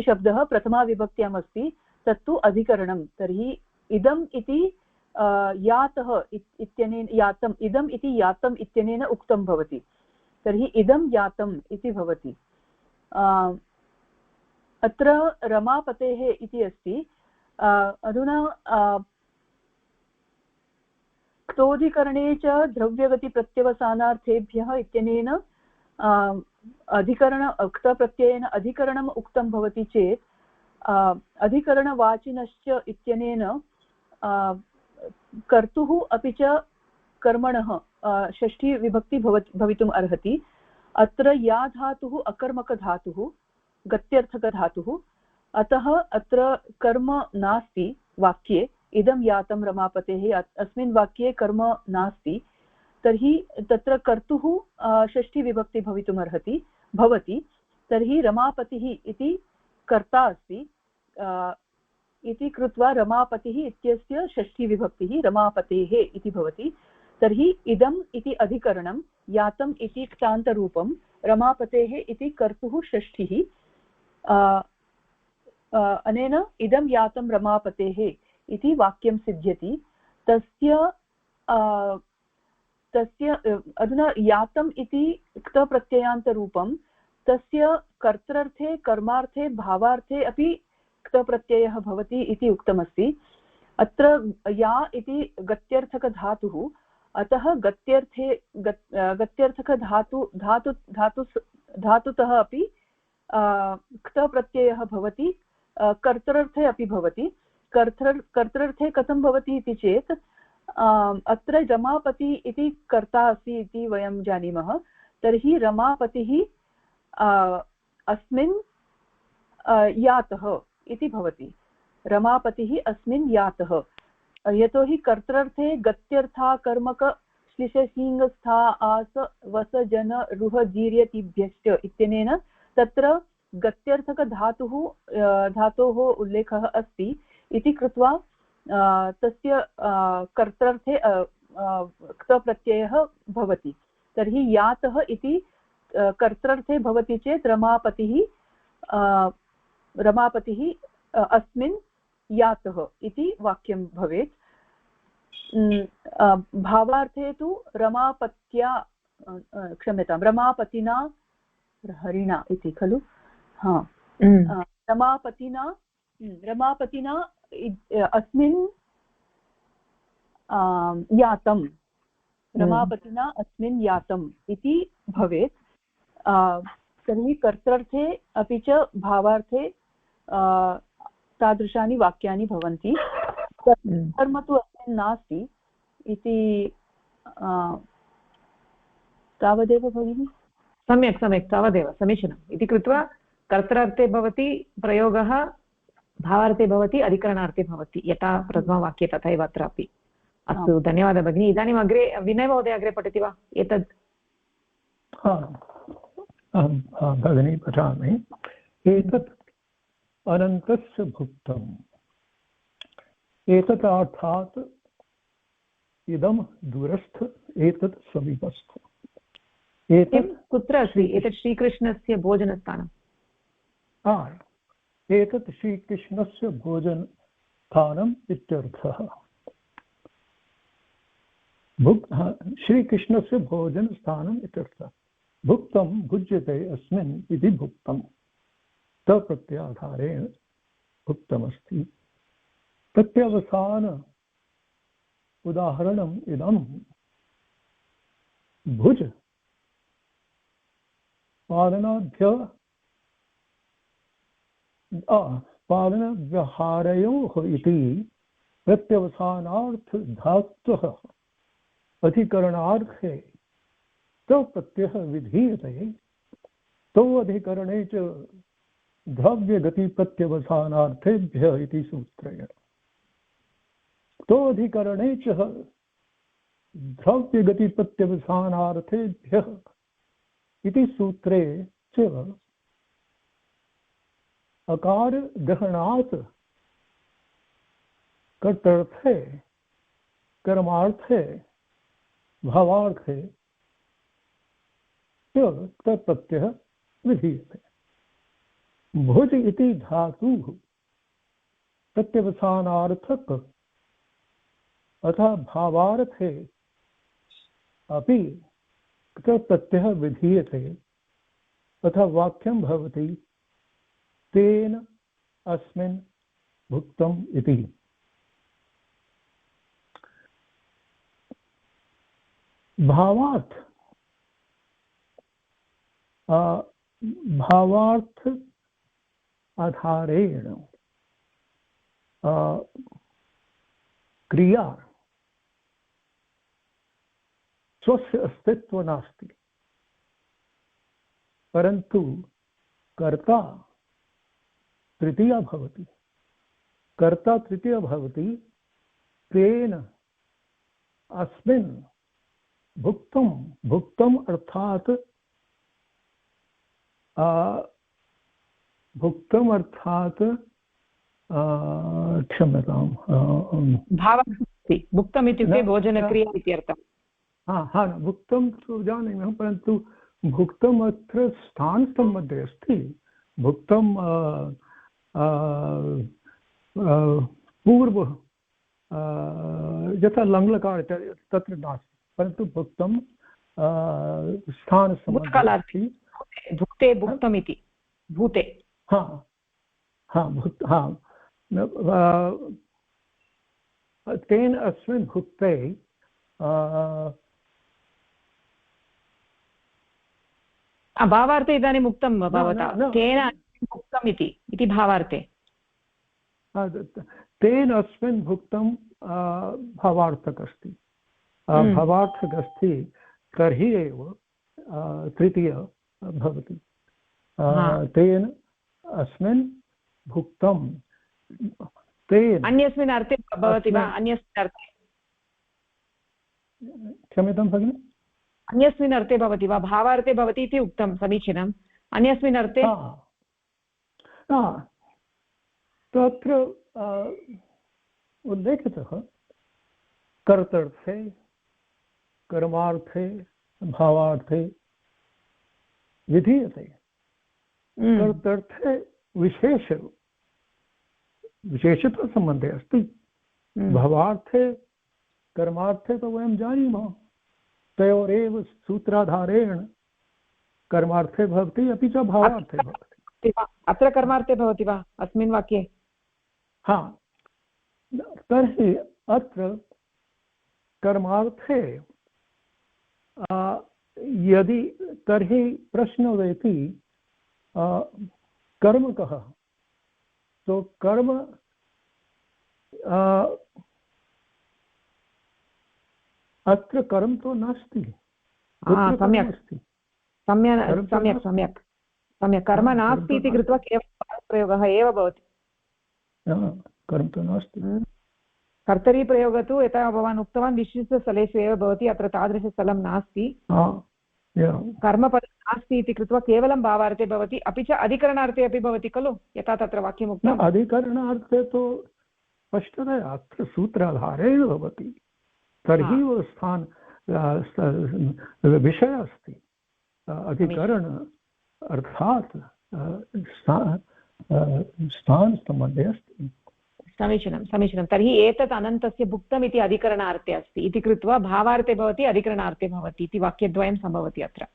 शब्दः प्रथमा विभक्त्याम् अस्ति, तत्तु अधिकरणं। तर्हि इदम् इति यातः इत्यनेन यातम्, इदम् इति यातम् इत्यनेन उक्तं भवति। तर्हि इदं यातम् इति भवति। अत्र रमापतेः इति अस्ति। अधुना क्तोऽधिकरणे च द्रव्यगतिप्रत्यवसानार्थेभ्यः इत्यनेन क्तप्रत्ययेन अधिकरणम् उक्तं भवति चेत् अधिकरणवाचिनश्च इत्यनेन कर्तुः अपि च कर्मणः षष्ठी विभक्ति भवितुम् अर्हति। अत्र या धातुः अकर्मकधातुः, गत्यर्थकधातुः, अतः अत्र कर्म नास्ति वाक्ये। इदं यातं रमापतेः, अस्मिन् वाक्ये कर्म नास्ति। तर्हि तत्र कर्तुः षष्ठी विभक्ति भवितुम् अर्हति भवति। तर्हि रमापतिः इति कर्ता अस्ति इति कृत्वा रमापतिः इत्यस्य षष्ठी विभक्तिः रमापतेः इति भवति। तर्हि इदम् इति अधिकरणं, यातम् इति क्तान्तरूपं, रमापतेः इति कर्तुः षष्ठिः। अनेन इदं यातं रमापतेः इति वाक्यं सिद्ध्यति। तस्य अधुना यातम् इति क्तप्रत्ययान्तरूपं, तस्य कर्तृर्थे, कर्मार्थे, भावार्थे अपि क्तप्रत्ययः भवति इति उक्तमस्ति। अत्र या इति गत्यर्थकधातुः, अतः गत्यर्थकधातुतः अपि क्तप्रत्ययः भवति, कर्तृर्थे अपि भवति। कर्तृर्थे कथं भवति इति चेत् अत्र रमापति इति कर्ता अस्ति इति वयं जानीमः। तर्हि रमापतिः अस्मिन् यातः इति भवति। रमापतिः अस्मिन् यातः, यतोहि कर्तृर्थे गत्यर्था कर्मक श्लिषसीङ्गस्था आस वस जन रुह जीर्यतिभ्यश्च इत्यनेन तत्र धातोः उल्लेखः अस्ति इति कृत्वा तस्य कर्तृर्थे क्तप्रत्ययः भवति। तर्हि यातः इति कर्तृर्थे भवति चेत् रमापतिः अस्मिन् यातः इति वाक्यं भवेत्। भावार्थे तु रमापतिना हरिणा इति खलु। रमापतिना अस्मिन् यातं, रमापतिना अस्मिन् यातम् इति भवेत्। तर्हि कर्तृर्थे अपि च भावार्थे तादृशानि वाक्यानि भवन्ति। कर्म तु अस्मिन् नास्ति इति तावदेव भगिनि। सम्यक् तावदेव समीचीनम् इति कृत्वा कर्तृर्थे भवति प्रयोगः, भावार्थे भवति, अधिकरणार्थे भवति, यथा प्रथमवाक्ये तथैव अत्रापि। अस्तु, धन्यवादः भगिनी। इदानीम् अग्रे विनय महोदय अग्रे पठति वा एतद्? भगिनी पठामि। एतत् अनन्तस्य भुक्तम्, एतत् अर्थात् इदं दूरस्थ, एतत् समीपस्थ। एतत् कुत्र अस्ति एतत् श्रीकृष्णस्य भोजनस्थानम्? एतत् श्रीकृष्णस्य भोजनस्थानम् इत्यर्थः। श्रीकृष्णस्य भोजनस्थानम् इत्यर्थः। भुक्तं भुज्यते अस्मिन् इति भुक्तं तप्रत्याधारेण भुक्तमस्ति। प्रत्यवसान उदाहरणम् इदं भुज पालनव्यवहारयोः इति प्रत्यवसानार्थधातुः अधिकरणार्थे तो प्रत्ययः विधीयते तो अधिकरणे च द्रव्यगतिप्रत्यवसानार्थेभ्यः इति सूत्रेण। तो अधिकरणे च द्रव्यगतिप्रत्यवसानार्थेभ्यः इति सूत्रे च अकार ग्रहणात् कर्तर्थे कर्मार्थे भावार्थे तत्प्रत्ययः विधीयते। भुज इति धातुः प्रत्यवसानार्थक अतः भावार्थे अपि तत्प्रत्ययः विधीयते। तथा वाक्यं भवति तेन अस्मिन् भुक्तम् इति। भावार्थ आधारेण क्रिया स्वस्य अस्तित्व नास्ति, परन्तु कर्ता तृतीया भवति। कर्ता तृतीया भवति। तेन अस्मिन् भुक्तं भुक्तम् अर्थात् भुक्तम् अर्थात् क्षम्यतां भावः अस्ति। भुक्तम् इत्युक्ते भोजनक्रिया इत्यर्थः। हा भुक्तं तु जानीमः, परन्तु भुक्तम् अत्र स्थानस्थं मध्ये अस्ति। भुक्तं पूर्व यथा लङ्लकार तत्र नास्ति, परन्तु भुक्तं स्थानसम्बद्धे भुक्ते भुक्तम् इति भूते। तेन अस्मिन् भुक्ते भावार्थे इदानीम् उक्तं भवता तेन भुक्तम् इति भावार्थे। तेन अस्मिन् भुक्तं भावार्थक अस्ति। भावार्थक अस्ति तर्हि एव तृतीय भवति। तेन अस्मिन् भुक्तं तेन अन्यस्मिन् अर्थे भवति वा? अन्यस्मिन् अर्थे क्षम्यतां भगिनि, अन्यस्मिन् अर्थे भवति वा? भावार्थे भवति इति उक्तं, समीचीनम्। अन्यस्मिन् अर्थे तत्र उल्लेखितः कर्तर्थे कर्मार्थे भावार्थे विधीयते। कर्तर्थे विशेषतासम्बन्धे अस्ति। भावार्थे कर्मार्थे तो वयं जानीमः, तयोरेव सूत्राधारेण कर्मार्थे भवति अपि च भावार्थे भवति। अत्र कर्मार्थे भवति वा अस्मिन् वाक्ये? तर्हि अत्र कर्मार्थे यदि तर्हि प्रश्न उदेति कर्म कः? तो कर्म अत्र कर्म तो नास्ति। सम्यक् कर्म नास्ति इति कृत्वा केवलं प्रयोगः एव भवति। कर्म तु नास्ति। कर्तरीप्रयोगः तु यथा भवान् उक्तवान् विशिष्टस्थलेषु एव भवति, अत्र तादृशस्थलं नास्ति। कर्मपदं नास्ति इति कृत्वा केवलं भावार्थे भवति, अपि च अधिकरणार्थे अपि भवति खलु, यथा तत्र वाक्यमुक्तम्। अधिकरणार्थे तु स्पष्टतया अत्र सूत्राधारेण भवति, तर्हि स्थान विषयः अस्ति। अधिकरण अर्थात् स्थानसम्बन्धे अस्ति। समीचीनं समीचीनं। तर्हि एतत् अनन्तस्य भुक्तम् इति अधिकरणार्थे अस्ति इति कृत्वा भावार्थे भवति अधिकरणार्थे भवति इति वाक्यद्वयं सम्भवति अत्र।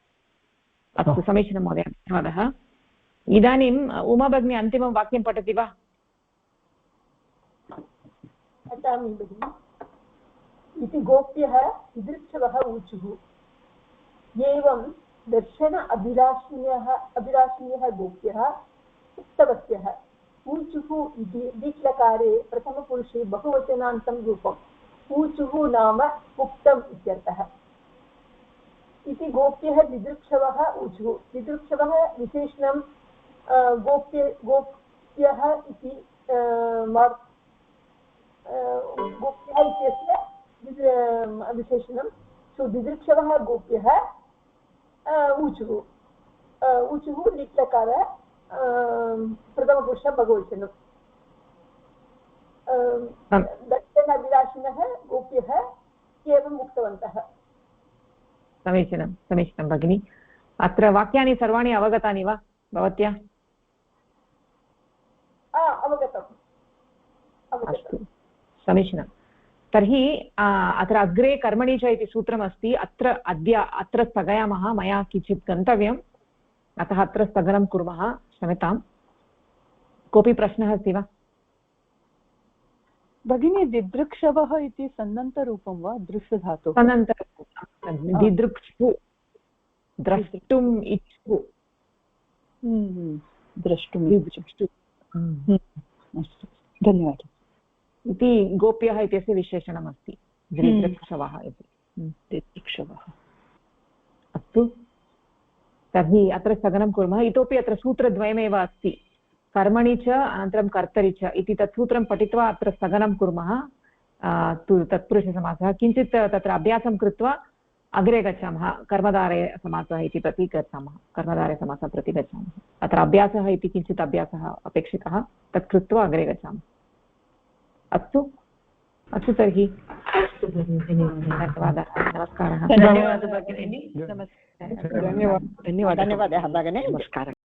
अस्तु समीचीनं महोदय, धन्यवादः। इदानीम् उमा भगिनी अन्तिमं वाक्यं पठति वा? पठामि भगिनि। इति गोप्यः विदृक्षवः ऊचुः। एवं दर्शन अभिलाषिण्यः गोप्यः उक्तवत्यः। ऊचुः इति दीक्लकारे प्रथमपुरुषे बहुवचनान्तं रूपम्। ऊचुः नाम उक्तम् इत्यर्थः। इति गोप्यः दिदृक्षवः ऊचुः। दिदृक्षवः विशेषणं गोप्यः इति गोप्यः इत्यस्य विशेषणं। दिदृक्षवः गोप्यः ऊचुः। ऊचुः लिट्लकार प्रथमपुरुष बहुवचनं। दर्शन अभिलाषिनः गोप्यः एवम् उक्तवन्तः। समीचीनं समीचीनं भगिनि। अत्र वाक्यानि सर्वाणि अवगतानि वा भवत्या? अवगतम्। अस्तु समीचीनं। तर्हि अत्र अग्रे कर्मणि च इति सूत्रमस्ति। अत्र स्थगयामः, मया किञ्चित् गन्तव्यम्, अतः अत्र स्थगनं कुर्मः। क्षम्यताम्। कोऽपि प्रश्नः अस्ति वा? भगिनी दिदृक्षवः इति सन्नन्तरूपं वा दृश्यधातुः? सन्नन्तरूपं। दिदृक्षु द्रष्टुम् इच्छु। द्रष्टुम् इच्छु। अस्तु धन्यवादः। इति गोप्यः इत्यस्य विशेषणमस्ति दिदृक्षवः इति। दिदृक्षवः। अस्तु तर्हि अत्र स्थगनं कुर्मः। इतोपि अत्र सूत्रद्वयमेव अस्ति, कर्मणि च अनन्तरं कर्तरि च इति तत् सूत्रं पठित्वा अत्र स्थगनं कुर्मः। तत्पुरुषसमासः किञ्चित् तत्र अभ्यासं कृत्वा अग्रे गच्छामः। कर्मधारयसमासः इति प्रति गच्छामः, कर्मधारयसमासं प्रति गच्छामः। अत्र अभ्यासः इति किञ्चित् अभ्यासः अपेक्षितः, तत् कृत्वा अग्रे गच्छामः। अस्तु अस्तु तर्हि अस्तु भगिनि, धन्यवादः, नमस्कारः। धन्यवादः भगिनि। धन्यवादः भगिनि, नमस्कारः।